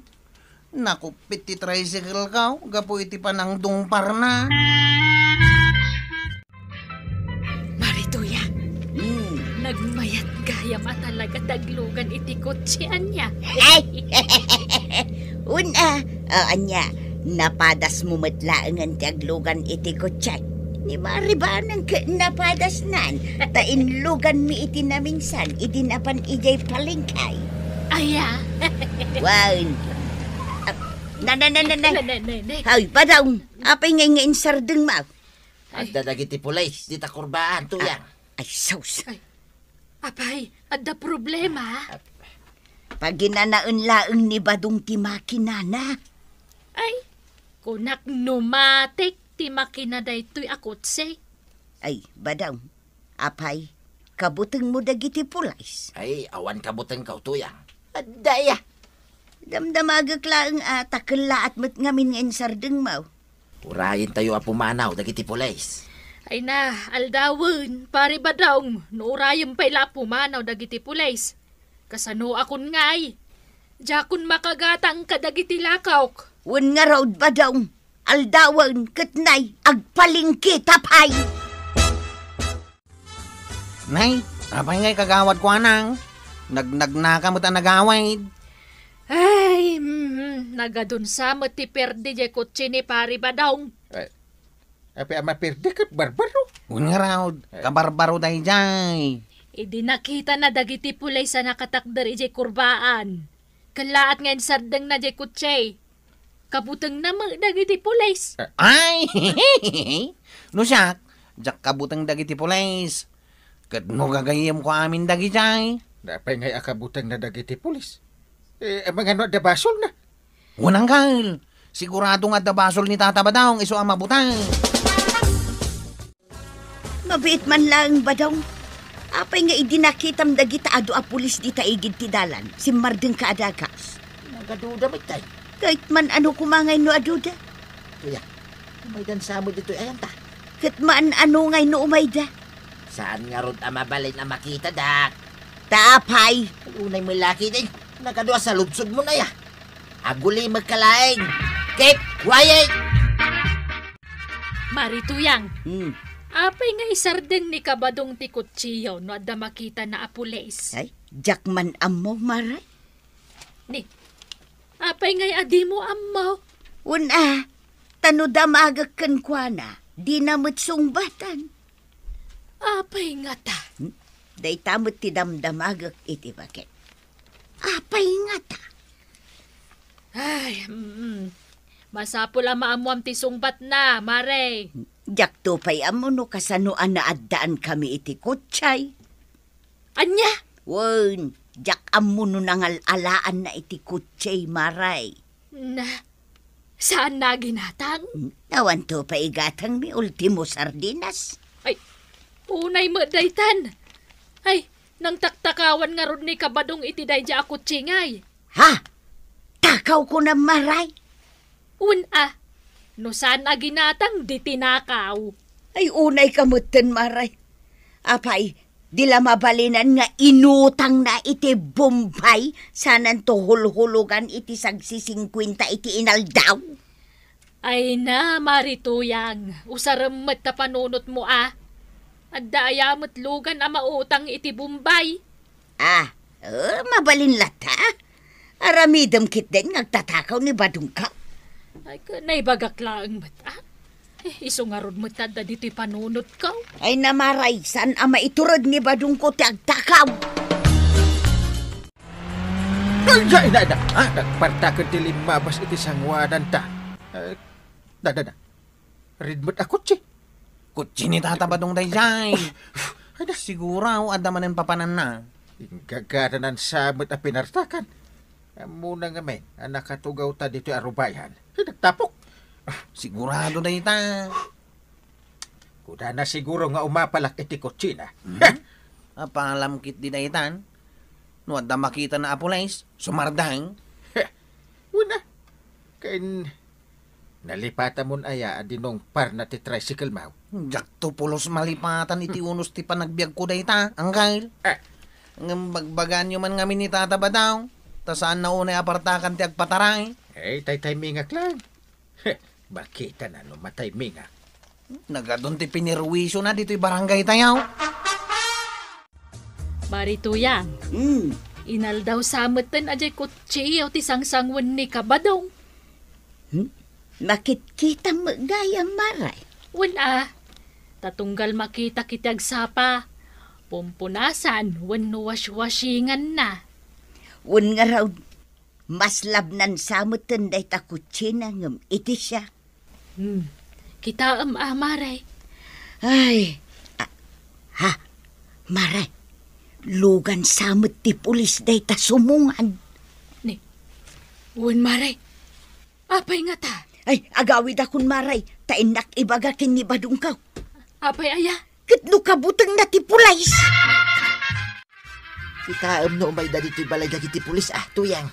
Nakupit ti tricycle ka, gapo iti panangdong par na. Marituya, nagmayat gayam at talaga taglugan iti kutsi anya. Ay, una, anya, napadas mo matlaang ang taglugan iti kutsay. Ni mariba ng napadas nan, tainlugan mi iti namingsan, idinapan ijay palingkay. Aya. Wow. Nanay. Nanay. Hay, badong, apay ngay sardeng mau. At dadagiti pulays, di ta kurbaan to yan. Ay, saus. Apay, adda problema. Pag ginanaon-laong ni Badong ti makinana. Ay, kunak numatik ti makina daytoy akutse. Ay, Badong, apay, kabuteng mo dagiti pulays. Ay, awan kabutang ka to yan. At daya. Damdamagak laang takala at mat ngamin ngayon sardeng mau. Urayin tayo apumanaw, dagiti pulays. Ay na, aldawon, pare badong, nuurayang pala pumanaw dagiti pulays. Kasano akon ngay. Jakon makagatang kadagiti lakaw. Wan nga raw Badong, aldawan katnay, agpalingki tapay. Nay, apay ngay kagawad ko anang. Nagnaka mo ta nagawid. Ay, nagadun sa mo ti perdi jay kutsi ni pare badong. Apay ang mapirdi ka, barbaro. Nga raw, kabarbaro tayo jay. Idi nakita na dagiti pulay sa nakatakder ijay kurbaan. Kalaat ngayon sardeng na jay kutsi. Kabutang na mo dagiti pulays. Ay, no siyak, jak kabutang dagiti pulays. Kat no gagayam ko amin dagi jay. Napay ngay akabutang na dagiti pulis. Mga no, dabasol na. Unang kail, sigurado nga dabasol ni tata badawng iso ang mabutang. Mabait man lang Badong. Apay nga idinakitam dagita ado a pulis di taigid ti dalan, si Mardeng kaadakas. Nagaduda may tayo. Kahit man ano kumangay no aduda. Tuya, may dansamo dito ayan ta. Kahit man ano ngay no umayda. Saan nga rod amabalin na makita, dak? Tapay. Unay mo laki din. Nakaduwa sa lubsog mo na ya. Aguli magkalaing. Keep quiet! Marituyang, Apay nga isardeng ni kabadong ti kutsiyaw no adda makita na apules. Ay, jakman amo maray. Ni, apay ngay adi mo ammo. Una, tano damagak kan kwa na, di namot sungbatan. Apay nga ta. Day tamot ti damdamagak iti bakit. Apay nga ta. Ay, masapula maamuam ti sungbat na, mare. Jak tupay amo no kasanuan na addaan kami iti kutsay. Anya? Wen, jak amo no nangal-alaan na iti kutsay, Maray. Na, saan na ginatang? Awan tupay gatang mi ultimo sardinas. Ay, unay mo daytan. Ay, nang taktakawan nga ron ni kabadong iti dayja ako tsingay. Ha? Takaw ko na, Maray. No saan na ginatang di tinakaw. Ay, unay kamutan, Maray. Apay, di la mabalinan nga inutang na iti Bombay sanan to hulhulugan iti sagsi 50 iti inaldaw. Ay na, Marituyang. Usaremet ta panunot mo Adda ayamot lugan a mautang iti Bombay. Mabalin lata. Aramidem kit din ngagtatakaw ni Badong ka. Ay, naibagaklaan mata. Iso nga ron matanda dito'y panunot ka. Ay namaray, saan ama iturod ni Badong ko ti agtakaw? Ay, na. Nagpartakad ti limabas iti sangwanan ta. Da. Ridmot a kutsi. Kutsi ni Tata Badong dayjay. Siguro, adda manen papanan na. Gagaranan samot a pinartakan. Muna nga men, nakatugaw ta dito arubayan. Nagtapok. Sigurado dayta. Kuda na siguro nga umapalak iti kutsina. Apalam kit di daytan. No adda makita na apulays, sumardang. Una. Kain nalipata mon aya adinong par na ti tricycle maw. Jak to pulos malipatan iti unos ti panagbiag ko dayta, anggail. Ng bagbagan nyo man ngamin ni Tata Badaw. Ta saan na unay apartakan ti agpataray? Tay mingak lang. Bakita na matay mingak. Nagadon ti pinirwisyo na dito'y barangay tayaw. Marituyang, inaldaw samutan ajay kutsiyaw ti sangsangwan ni kabadong. Bakit kita magaya, Maray? Tatunggal makita kitag sapa. Pumpunasan, wano wash-washingan na. Wen nga raw, mas labnan samutan day ta kutsina ngam iti siya. Kita Maray. Ay, Maray, lugan samut ti pulis day ta sumungan. Maray, apay nga ta? Ay, agawid akon, Maray, tainak ibagakin ni Badong ka. Apay aya? Kitno kabutang na ti pulais. Ikaam no umay da dito'y balay dagiti pulis tuyang.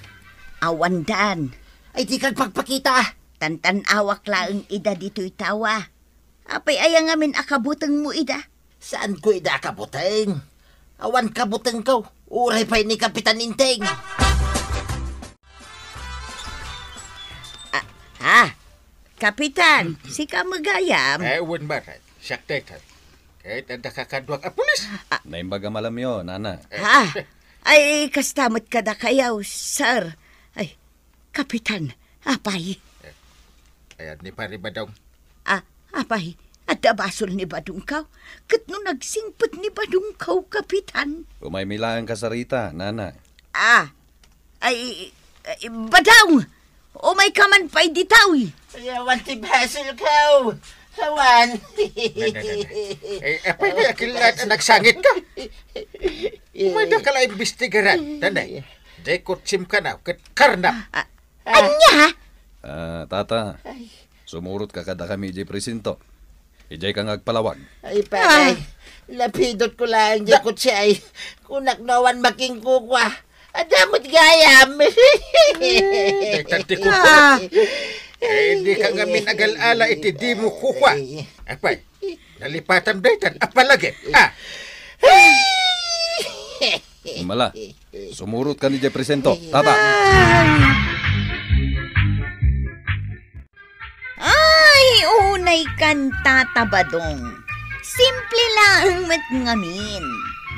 Awandan. Ay di kag pagpakita. Tantan awak laeng ida dito'y tawa. Apay ayang amin akabutang mo ida. Saan ko ida kabuteng? Awan kabuteng ko. Uray pa'y ni Kapitan Inteng. Kapitan, si ka magayam. Wen Maray, siyak tay. Kahit ang nakakadwag a pulis. Naimbaga malam yun, Nana. Ay, kastamot ka na kayaw, sir. Ay, Kapitan, apay. Ayan ni Pari Badong. Apay, at abasol ni Badong kaw. Kat no nagsingpot ni Badong kaw, Kapitan. Umaymilaan ka sa Rita, Nana. Badong! O may kaman pa'y ditaw. Ayawan ti basil kaw. Hawan. Apay na akilat nagsangit ka. Umada ka lang imbestigaran. Tanay, day kutsim ka na, karnap. Anya? Tata, sumurot ka kada kami di presinto. Ijay kang agpalawag. Ay, pare. Lapidot ko lang di ko siya ay. Kunak nawan making kukwa. Adamot gayam. Nagtanti ko po. Hindi ka nga minag-alala iti di mo kukwa. Apay, nalipatan daytan, apalagi. Mala, sumurot ka ni di presento. Tata. Ay, unay kanta tabadong. Simple lang met ngamin.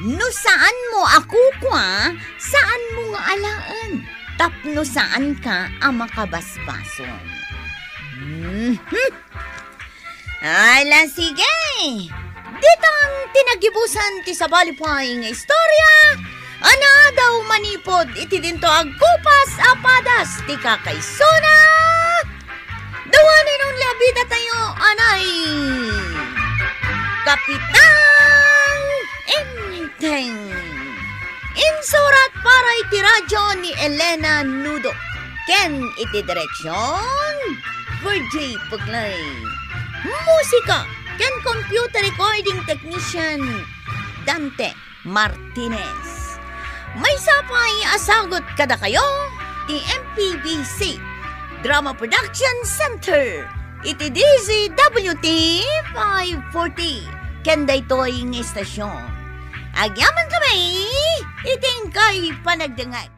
No saan mo ako kwa, saan mo nga alaan. Tapno saan ka ang makabasbason. Ala, sige. Dito ang tinagibusan ti sabalipay nga istorya. Ana daw manipod iti dinto agkupas apadas ti kakaysona. Dawanin ang nun labida tayo, anay! Kapitan Enteng! Insurat para iti radyo ni Elena Nudo. Ken iti direksyon, Virgie Puglay. Musika, ken computer recording technician, Dante Martinez. May sapay asagot kada kayo, ti MPBC, Drama Production Center, iti DZWT 540, ken daytoy ng istasyon. Agyaman kami, iting kay panagdangag.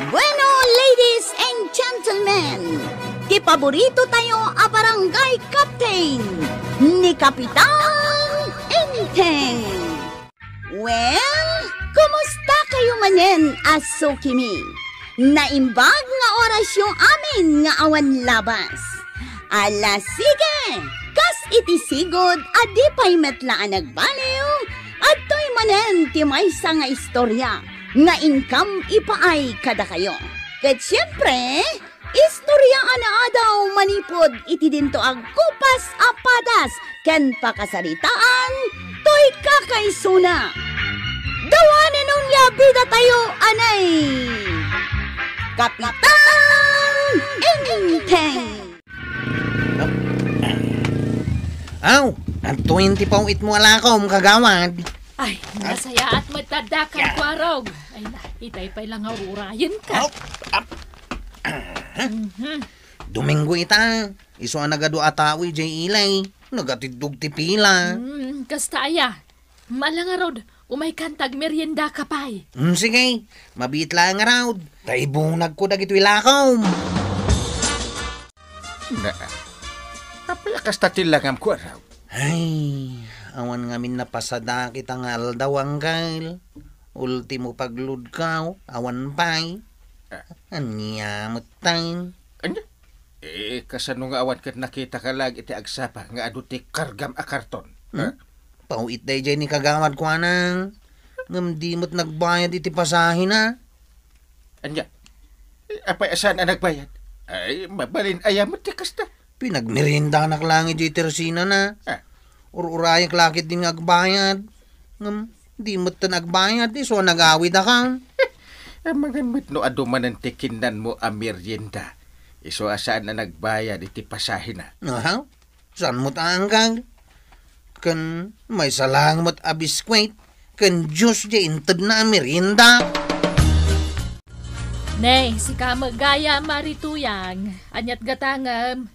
Bueno, ladies and gentlemen, ti paborito tayo a barangay captain ni Kapitan Enteng. Well, kumusta kayo manen, Aso Kimi? Naimbag nga orasyon amin nga awan labas. Ala sige, kas iti sigod adi pa'y metlaan nagbaliw at to'y manen ti maysa nga istorya nga income ipaay kada kayo. Ket siyempre, istorya ana daw manipod iti dinto ag kupas apadas ken pakasaritaan to'y kakaisuna. Dawanan nung labida tayo, anay! Kapitan Enteng! Aw, ang 20 pa it mo alakom, kagawad. Ay, nasaya at matadakan ko arog. Ay na, itay pa lang aururayan ka. Domingo ita, iso ang nagado atawi jay ilay. Nagatidog ti pila. Kasta aya, malangarod, umay kantag merienda ka pa'y. Sige, mabit lang araw. Taibunag ko dagito ilakom. Na, napalakas tatilangam ko araw. Ay, awan ngamin napasada kita nga aldaw ang kail. Ultimo pagludkaw, awan pa'y. Anyamot tayo. Anya? Kasano nga awan kat nakita ka lag iti agsapa nga aduti kargam a karton. Pauit day jay ni kagawad ko anang. Ngamdimot nagbayad iti pasahin na. Anya? Apay asan na nagbayad? Ay, mabalin ayamot ti kasta. Pinagmerinda anak lang iti tersina na. Ururayak lakit din nagbayad. Di mo't ta nagbayad, so nagawid akang. Ang mga no aduman ang tikinan mo a merienda. Iso asaan na nagbayad iti pasahin na. Aha? Saan mo't anggang? Kan may salang mo't a biskwit. Kan Diyos di intad na merienda. Nay, si kamagaya marituyang. Anyat gatangam.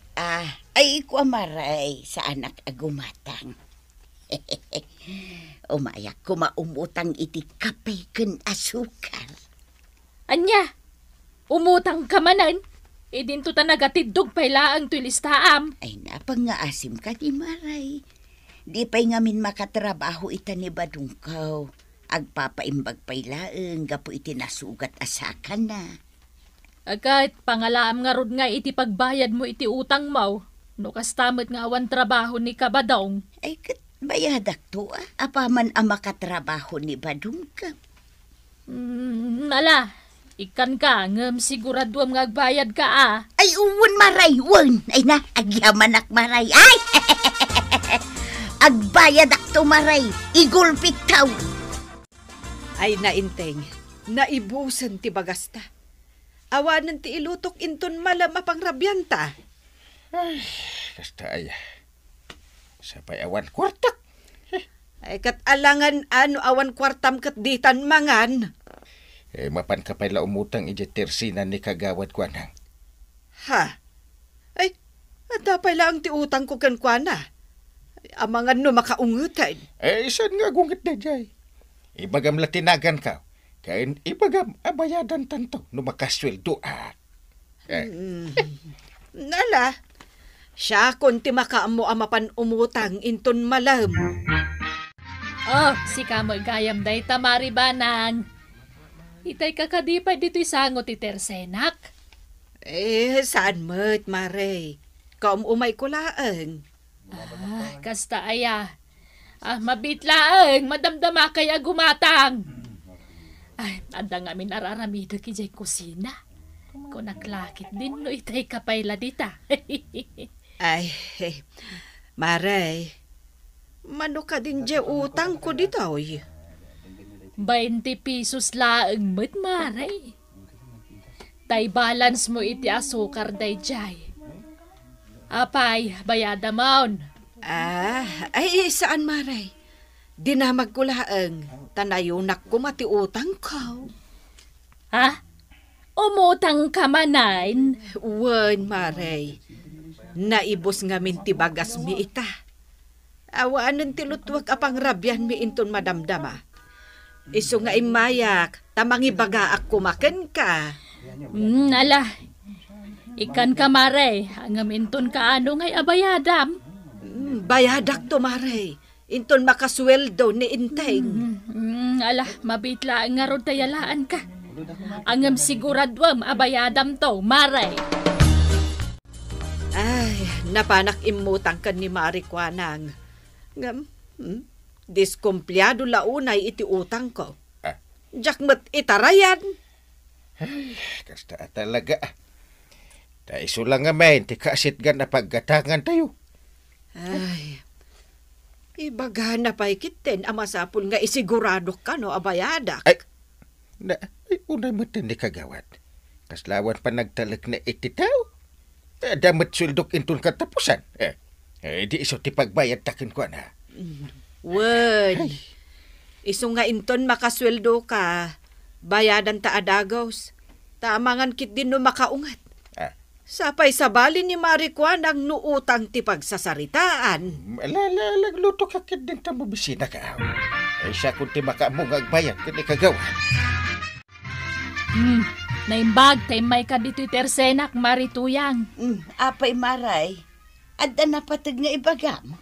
Ay ko amaray sa anak agumatang. Umayak ko maumutang iti kape ken asukal. Anya, umutang ka manan. Idinto ta nagatidog pailaang tulistaam. Ay napangaasim ka ti maray. Di pa'y ngamin makatrabaho ita ni Badungkaw. Agpapaimbag pailaang gapo iti nasugat asakan na. Agad, pangalaam nga rod nga iti pagbayad mo iti utang mo. No kastamot nga awan trabaho ni Kabadong. Ay kat bayadak to apaman ang makatrabaho ni Badungkaw. Nala, ikan ka, ngam siguraduam nga agbayad ka Ay uwan maray, uwan. Ay na, agyamanak maray. Ay! Agbayad ak maray, igulpik taw. Ay nainteng, naibusan ti bagasta. Awanan ti ilutok inton malam apangrabyanta. Ay, kasta ay. Sapay awan kwartak. Ay kat alangan ano awan kwartam kat ditan mangan. Mapan ka pala umutang iti tersina ni kagawad ko anang. Ha? Ay, atapay lang ti utang ko kan kuana. Amangan no makaungutan. Isan nga gungit na jay. Ibagam latinagan ka. Kain ibagam abayadan tanto no makasweldo Nala, siya kon ti makaamo amapan umutang inton malam. Oh, si kamagayam day tamari banang. Itay kakadipay dito'y sangot ti tersenak. Saan mo't, Maray? Kaum umay ko laang. Kasta aya. Mabitlaang, madamdama kaya gumatang. Ay, anda nga min araramida kijay kusina. Kung naklakit din no itay kapayla dita. Ay, Maray, mano ka din dya utang ko dito, oy. 20 pesos laang mat, Maray. Tay balance mo iti asukar day jay. Apay, bayada maun. Ay, saan, Maray? Dinamag ko laang, tanayunak ko mati utang ko. Ha? Umutang ka manain? Wan, Maray. Naibos nga min ti bagas mi ita. Awaan ti lutwag apang rabyan mi inton madamdama. Iso nga imayak, tamangi bagaak kumaken ka. Ala, ikan ka, Maray. Ang aminton ka ano ngay abayadam. Bayadak to, Maray. Inton makasweldo ni Inteng. Ala, mabitla nga ron tayalaan ka. Angam siguradwam abayadam to, Maray. Ay, napanak imutang kan ni Marikwanang. Ngam, diskumpliyado launay iti utang ko. Jakmat itarayan. Ay, kasta talaga. Daiso lang nga may, ti kaasit gan na paggatangan tayo. Ay, ibaga na pa'y kitten, amasapul nga isigurado ka no, abayadak. Ay, unay mo tindi kagawad. Kaslawan pa nagtalag na ititaw. Damat suldok intun katapusan. Di iso ti pagbayad takin ko na. Wen, iso nga inton makasweldo ka, bayadan ta adagos. Tamangan kit din no makaungat. Sapay sabali ni Marikwan ang nuutang ti pagsasaritaan. Lagluto ka kit din ta mabisina ka. Ay siya kung ti makamungag bayad kani kagawa. Naimbag, tay may ka dito'y tersenak, Marituyang. Apay, Maray. Adda na patag nga ibagam.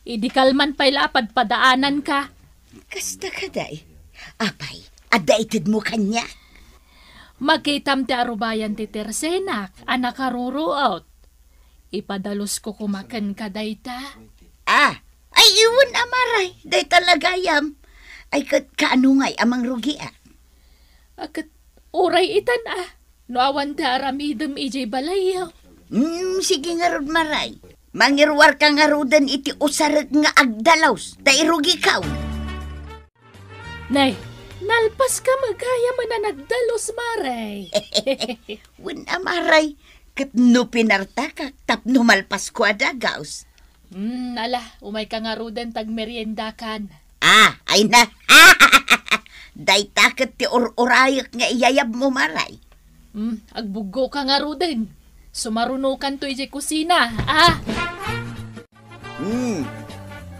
Idikalman pa'y lapad padaanan ka. Kasta ka day. Apay, adda itid mo kanya. Magkitam ti arubayan ti tersenak, anak karuruot. Ipadalos ko kumakan ka dayta. Ay iwan Maray. Day talagayam. Ay kaano ngay amang rugi Akat uray itan no awan ti aramidem ijay balayaw. Sige nga rod, Maray. Mangirwar ka nga rodan iti usarag nga agdalaws. Day rugi kaw. Nay, nalpas ka magkaya man na nagdalos, Maray. Wala, Maray. Kat no pinarta ka, tapno malpas ko adagaws. Ala, umay ka nga rodan tag meriendakan. Ay na. Day takat ti urayak nga iyayab mo, Maray. Agbugo ka nga rodan. Sumarunukan to ijay kusina,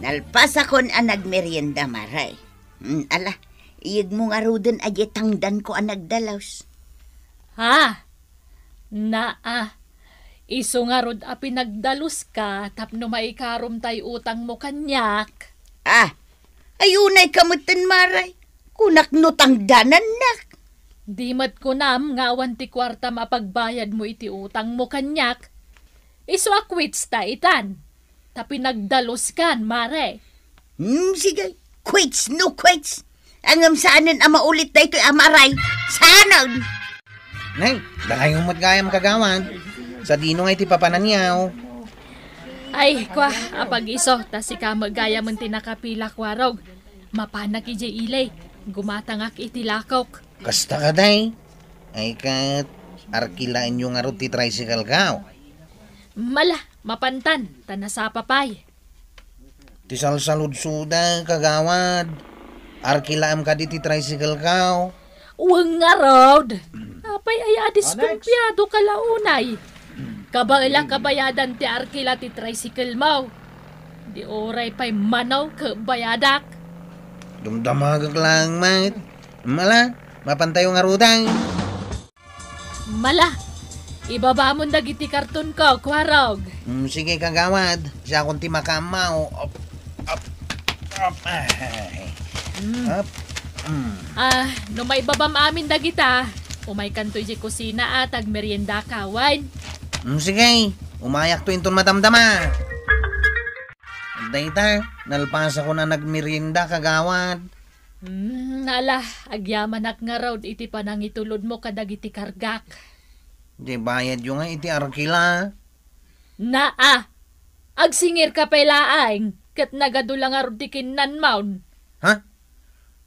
Nalpas akon ang nagmerienda, Maray. Ala, iyag mo nga rodan aje tangdan ko ang nagdalaws. Iso nga rod a pinagdalos ka, tapno maikarom tay utang mo kanyak. Ayunay kamutan, Maray. Kunak no tangdanan nak. Di mat ko nam nga awan ti kwarta mapagbayad mo iti utang mo kanyak. Iso akwits ta itan. Ta pinagdalos kan, Mare. Sige, quits no quits. Angam saanan maulit na ito'y Maray. Saanan? Nay, dahil umot gayam kagawan. Sa dino nga iti papananyaw. Ay, kwa, apag iso, ta si ka magaya man tinakapila kwarog. Mapanak ije ilay, gumatangak iti lakok. Kasta ka day. Ay kat, arkilaan nyo nga ro ti tricycle ka. Mala, mapantan, tanasa papay. Ti salsalud-suda, kagawad. Arkilaam ka di ti tricycle ka. Uwang nga rod. Apay ay adiskumpiyado kalaunay. Kabaila kabayadan ti arkila ti tricycle mo. Di oray pa'y manaw kabayadak. Dumdamagag lang, mate. Mala, mapantayo nga rutang. Mala, ibaba mo dagiti karton ko, kwarog. Sige, kagawad. Siya akong ti makamaw. Up. Up. No may babam amin dagita. Umay kanto iji kusina at ag merienda kawan. Sige, umayak to inton matamdama. dayta. Nalpasa ko na nagmerinda kagawad. Nala, agyaman ak nga raw iti panang itulod mo kadag iti kargak. Di bayad yung nga iti arkila. Agsingir ka pailaang, kat nagadulang nga raw di kinanmaon. Ha?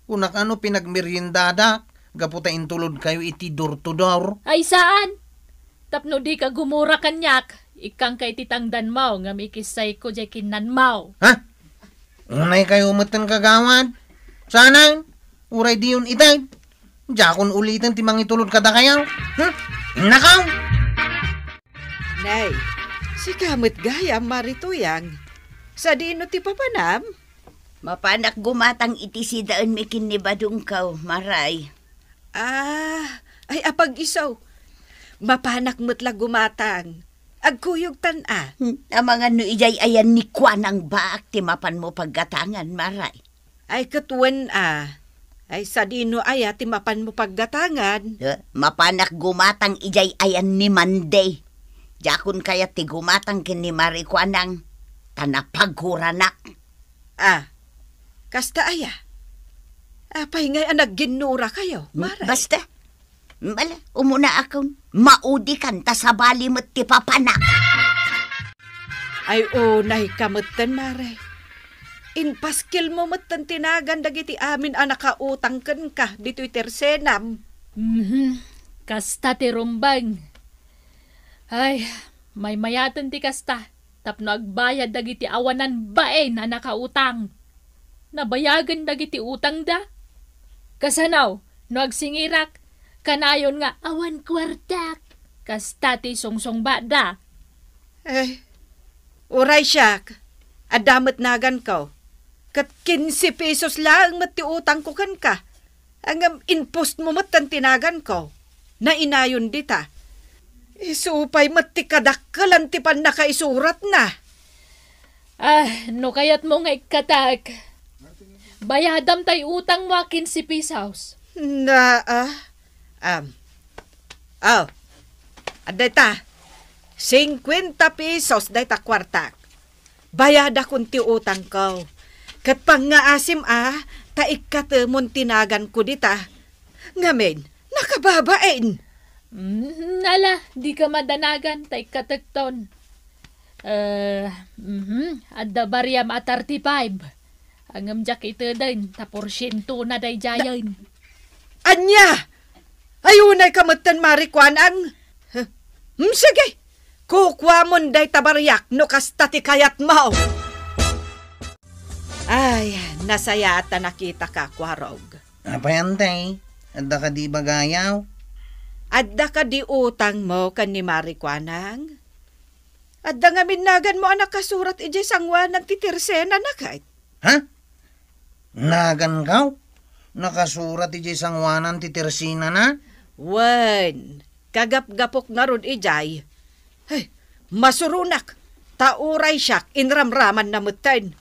Kunak ano pinagmeriendada, gaputa intulod kayo iti door-to-door. Ay saan? Tapno di ka gumura kanyak, ikang kay titangdan mo, nga mikisay ko jay kinanmaw. Ha? Unay kayo umatan kagawad. Sana, uray di yun itay. Jakon ulitin timang itulod kada kayaw. Nakaw! Nay, si kamot gayam marituyang. Sa dino ti papanam? Mapanak gumatang iti si daan mikin ni badong kaw, maray. Ay apag isaw. Mapanak mo't la gumatang. Agkuyog tan-a. Ang mga no ijay ayan ni Kwanang baak ti mapan mo paggatangan, maray. Ay katuan Ay sa dino aya ti mapan mo paggatangan. Mapanak gumatang ijay ayan ni Monday. Jakon kaya ti gumatang kin ni Mari Kwanang tanapaghuranak. Kasta aya. Apay ngay anak ginura kayo, maray. Basta, umuna akong maudi kan tasabali mo't ti papanak. Ay unay kamutan, maray. Inpaskil mo mo't tinagan dagiti amin nakautang ken ka dito'y tersenam. Kasta ti rumbang. Ay, may mayatan ti kasta. Tapno agbayad dagiti awanan bae na nakautang. Nabayagan dagiti utang da. Kasanaw, no agsingirak, kanayon nga awan kwartak. Kasta ti songsong bada. Uray siyak, adamat nagan ko. Kat 15 pesos lang mati utang ko kan ka. Ang inpost mo matan tinagan ko. Na inayon dita. Isupay mati kadakkalan ti pan nakaisurat na. No kayat mo nga ikatak. Bayadam tay utang mo 15 pesos. Aday ta. 50 pesos day ta kwartak. Bayada kun ti utang ko. Kat pang nga asim taikatemon tinagan ko dita. Ngamen, nakababain. Nala, di ka madanagan, taikatekton. Adda bariyam at 35. Angam jak ito din, taporsyento na day jayan. Anya! Ayunay kamatan marikwanang. Sige, kukwa mon day tabaryak no kasta ti kayat mo. Ay, nasaya at nakita ka, Kwarog. Apa yan, tay? Adda ka di bagayaw? Adda ka di utang mo kan ni Marikwanang? Adda nga minagan mo anak kasurat ije sangwa nagtitirsena na kahit. Ha? Nagan kaw? Nakasurat ije sangwanan titirsina na? Wen, kagap-gapok na ron ijay. Ay, masurunak. Tauray siyak, inramraman na mutain.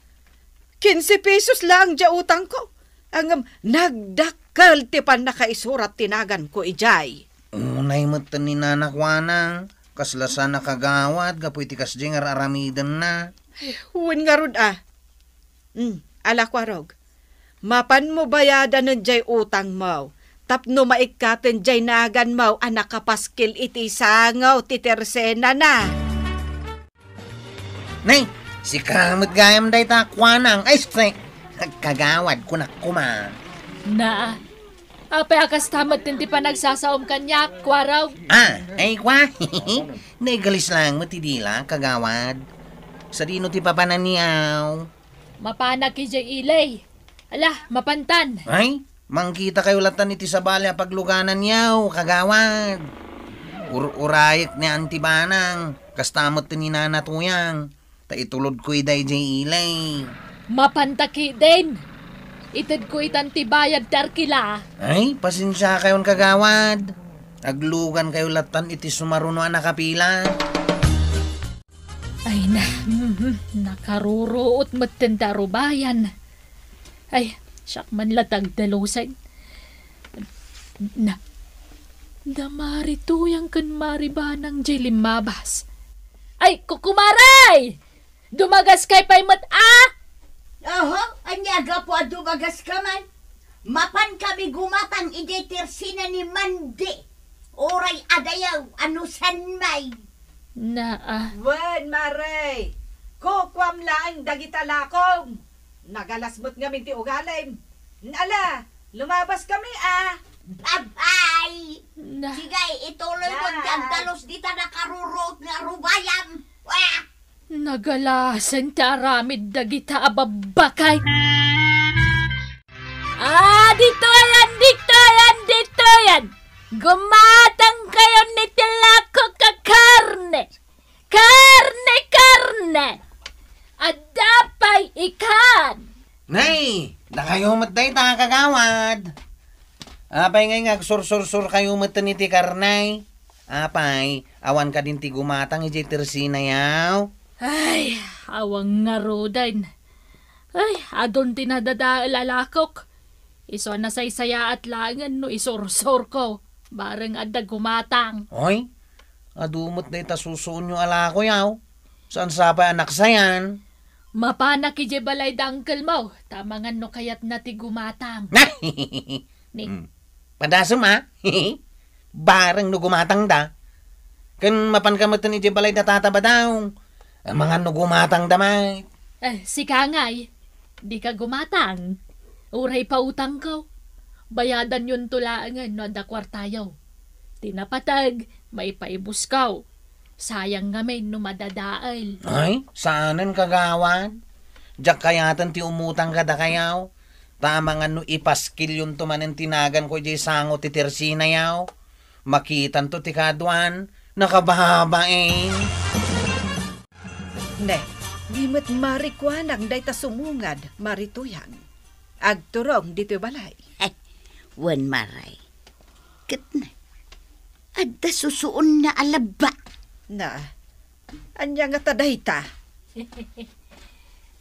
15 pesos lang dya utang ko. Ang nagdakal ti pan nakaisurat tinagan ko ijay. Unay mo ni nanakwanang. Kaslasan na kagawad, kapoy ti kasjeng aramidan na. Huwin nga ron ala Kwarog. Mapan mo bayadan ng jay utang mo. Tapno maikaten jay nagan mo anak kapaskil iti sangaw ti tersena na. Nay, si kamot gayam day takwanang. Ay, kagawad ko na kuma. Apay akas tamat tinti pa nagsasaom kanya, Kwaraw. Ay kwa. Nagalis lang mo ti dila, kagawad. Sa dino ti papananiyaw. Mapanak ki jay ilay. Ala, mapantan. Ay, mangkita kayo latan iti sabali pagluganan yaw, kagawad. Urayek ni Antibanang, kastamot ti ninanatuyang. Taitulod ko iday jay ilay. Mapantaki din. Itid ko itantibayad tarkila. Ay, pasensya kayon kagawad. Aglugan kayo latan iti sumaruno nakapila. Ay nakaruruot matendaro bayan. Ay, siyak man latag dalusan. Damarito yang kan maribanang jilimabas. Ay, kukumaray! Dumagas kay paymat Oho, anyaga po adubagas ka man. Mapan kami gumatang ije tersina ni Mandi. Oray adayaw, anusan may. Wen, Maray. Kukwam lang dagita lakong. Nagalasmot nga minti ugalim. Ala, lumabas kami Bye-bye! Sigay, ituloy mo dyan talos dita nakarurot nga rubayam. Wah! Nagalasan ti aramid dagita ababakay. Dito yan! Gumatang kayo ni tilako ka karne! Karne! At dapay ikan! Nay, nakayo matay ta kagawad. Apay ngay nga sur kayo matan iti karnay. Apay, awan ka din ti gumatang iti tersina yaw. Ay, awang nga rodan. Ay, adon tinadadaal alakok. Iso na saysaya at langan no isursor ko. Bareng adda gumatang. Oy, adumot na ita susuon nyo alako yaw. Saan sapay anak sayan? Mapanak ije balay da uncle mo. Tamangan no kayat na ti gumatang. Ni. Padasum Bareng no gumatang da. Kan mapan kamatan ije balay da tataba daw. Mga no gumatang damay. Si Kangay, di ka gumatang. Uray pa utang ko. Bayadan yun tulangan no da kwartayaw. Tinapatag, may paibus ka. Sayang nga may no madadaal. Ay, saanan kagawan? Diyak kayatan ti umutang ka da kayaw. Tama nga no ipaskil yun tumanin tinagan ko di sango ti tersina yaw. Makitan to ti kaduan. Nakabahaba Ne, limot marikwanang day ta sumungad, marituyan. Agturong dito balay. Wan Maray. Kat na. Adda susuon na alaba. Na, anya nga taday ta.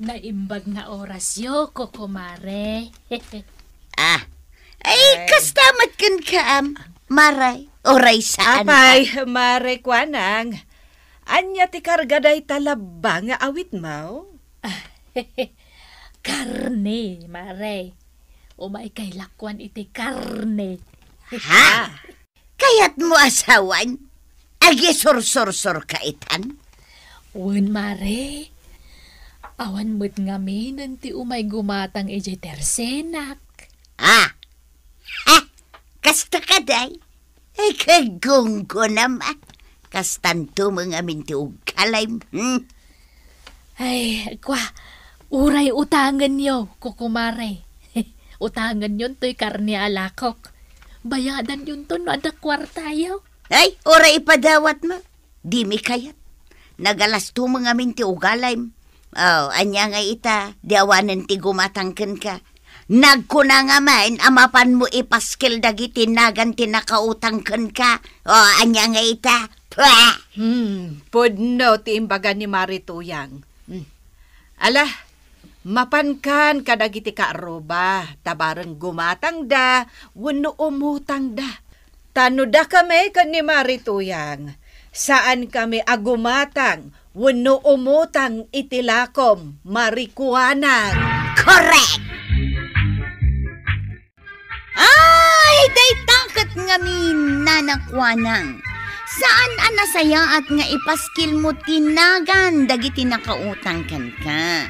Naimbag nga orasyo ko, kumare. Ay, kastamat kan kaam. Maray, oray saan Apay, marikwanang. Anya ti kargaday talaba nga awit mo? Karne, mare. Umay kay lakwan iti karne. Ha? Kayat mo asawan? Agi sor-sor-sor kaitan? Wen, mare. Awan mo't ngaminan ti umay gumatang iti tersenak. Kasta kaday? Ay, kagunggo naman. Kastanto mga minti ugalay. Ay, uray utangan yo, kukumare. Utangan yun to'y karne alakok. Bayadan yun to no ada kwartayaw. Ay, oray ipadawat mo. Di mi kayat. Nagalas to mga minti ugalay. Anya nga ita, diawanan ti gumatangkan ka. Nagkuna nga man, amapan mo ipaskil dagiti nagan tinakautangkan ka. Anya nga ita. Pudno ti imbaga ni Marituyang. Ala, mapankan kadagiti kaaruba, tabarang gumatang da, wano umutang da. Tano da kami kan ni Marituyang, saan kami agumatang, wano umutang itilakom, marikuanang. Correct! Ay, day tangkat nga minanakwanang. Saan anasaya at nga ipaskil mo tinagan dagiti nakautang kan ka.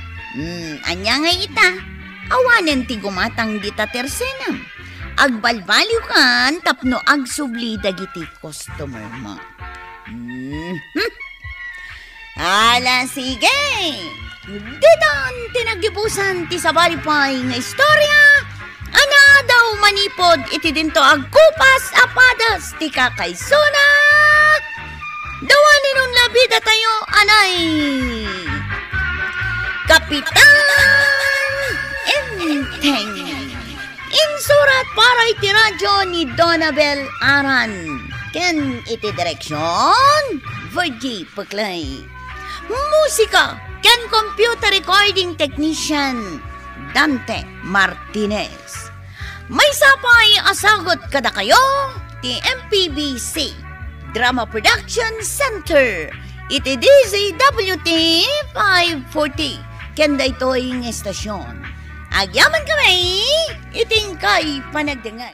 Anya nga ita, awanen ti gumatang dita tersenam. Agbalbaliw kan tapno agsubli dagiti customer mo. Ala, sige. Ditan tinagibusan ti sabaripay nga istorya. Ana daw manipod iti dinto agkupas apadas ti kakaysuna. Dawanin nun labida tayo, anay. Kapitan Enteng. Insurat para iti radyo ni Donabel Aran. Ken iti direksyon, Virgie Paklay. Musika, ken computer recording technician, Dante Martinez. May sapay asagot kada kayo, ti MPBC Drama Production Center. Iti DZWT 540 kenda ito'y ng estasyon. Agyaman kami, iting kay panagdangan.